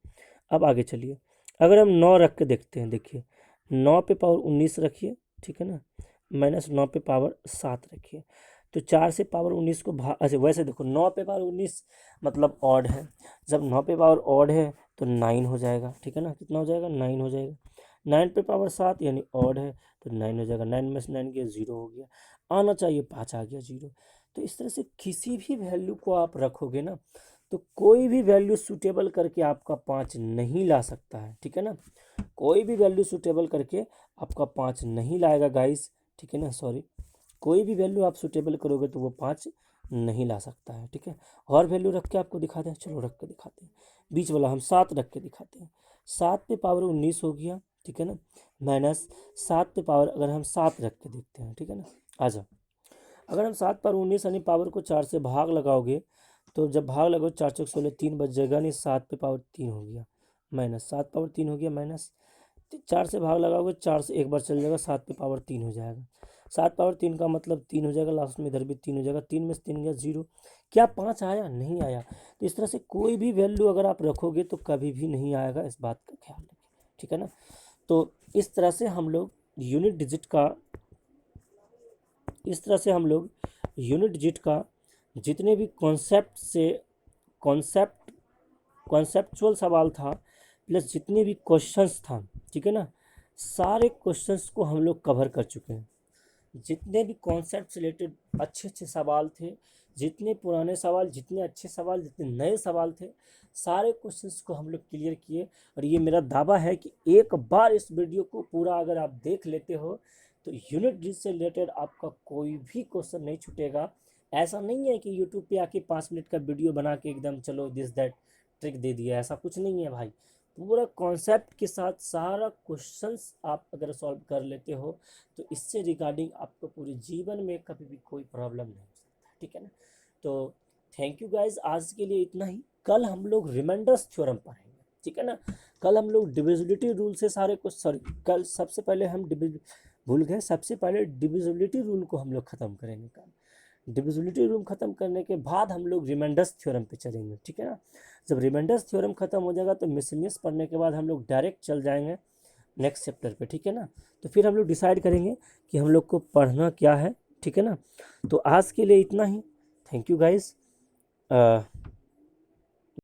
अब आगे चलिए, अगर हम 9 रख के देखते हैं, देखिए 9 पे पावर 19 रखिए, ठीक है ना, माइनस 9 पे पावर 7 रखिए, तो 4 से पावर 19 को भाग, अच्छा वैसे देखो 9 पे पावर 19 मतलब ऑड है, जब 9 पे पावर ऑड है तो 9 हो जाएगा, ठीक है ना, कितना हो जाएगा, 9 हो जाएगा। 9 पे पावर 7 यानी ऑड है, तो 9 हो जाएगा, 9 में से 9 गया 0 हो गया, आना चाहिए 5 आ गया 0। तो इस तरह से किसी भी वैल्यू को आप रखोगे ना, तो कोई भी वैल्यू सूटेबल करके आपका 5 नहीं ला सकता है, ठीक है ना। कोई भी वैल्यू सूटेबल करके आपका 5 नहीं लाएगा गाइस, ठीक है ना, सॉरी, कोई भी वैल्यू आप सूटेबल करोगे तो वो 5 नहीं ला सकता है, ठीक है। और वैल्यू रख के आपको दिखाते हैं, चलो रख के दिखाते हैं, बीच वाला हम 7 रख के दिखाते हैं। 7 पे पावर 19 हो गया, ठीक है ना, माइनस 7 पे पावर अगर हम 7 रख के देखते हैं, ठीक है ना, आ जाओ। अगर हम 7 पर 19 यानी पावर को 4 से भाग लगाओगे, तो जब भाग लगाओ 4 चौक 16, 3 बच जाएगा, नहीं 7 पे पावर 3 हो गया, माइनस 7 पावर 3 हो गया, माइनस 4 से भाग लगाओगे, 4 से एक बार चल जाएगा, 7 पे पावर 3 हो जाएगा, 7 पावर 3 का मतलब 3 हो जाएगा, लास्ट में इधर भी 3 हो जाएगा, 3 में से 3 गया 0। क्या 5 आया, नहीं आया। तो इस तरह से कोई भी वैल्यू अगर आप रखोगे तो कभी भी नहीं आएगा, इस बात का ख्याल रखें, ठीक है ना। तो इस तरह से हम लोग यूनिट डिजिट का इस तरह से हम लोग यूनिट डिजिट का जितने भी कॉन्सेप्ट कॉन्सेप्चुअल सवाल था, प्लस जितने भी क्वेश्चंस था, ठीक है ना, सारे क्वेश्चंस को हम लोग कवर कर चुके हैं। जितने भी कॉन्सेप्ट से रिलेटेड अच्छे अच्छे सवाल थे, जितने पुराने सवाल, जितने अच्छे सवाल, जितने नए सवाल थे, सारे क्वेश्चंस को हम लोग क्लियर किए। और ये मेरा दावा है कि एक बार इस वीडियो को पूरा अगर आप देख लेते हो तो यूनिट डिजिट से रिलेटेड आपका कोई भी क्वेश्चन नहीं छूटेगा। ऐसा नहीं है कि यूट्यूब पे आके 5 मिनट का वीडियो बना के एकदम चलो दिस दैट ट्रिक दे दिया, ऐसा कुछ नहीं है भाई। पूरा कॉन्सेप्ट के साथ सारा क्वेश्चंस आप अगर सॉल्व कर लेते हो तो इससे रिगार्डिंग आपको पूरे जीवन में कभी भी कोई प्रॉब्लम नहीं हो सकता, ठीक है ना। तो थैंक यू गाइज, आज के लिए इतना ही। कल हम लोग रिमाइंडर्स थ्योरम पढ़ेंगे, ठीक है ना। कल हम लोग डिविजिबिलिटी रूल से सारे कुछ, सॉरी, कल सबसे पहले हम भूल गए, सबसे पहले डिविजिबिलिटी रूल को हम लोग ख़त्म करेंगे कल। डिविजिबिलिटी रूल ख़त्म करने के बाद हम लोग रिमाइंडर्स थ्योरम पे चलेंगे, ठीक है ना। जब रिमाइंडर्स थ्योरम ख़त्म हो जाएगा तो मिसलेनियस पढ़ने के बाद हम लोग डायरेक्ट चल जाएंगे नेक्स्ट चैप्टर पे, ठीक है ना। तो फिर हम लोग डिसाइड करेंगे कि हम लोग को पढ़ना क्या है, ठीक है ना। तो आज के लिए इतना ही। Thank you guys.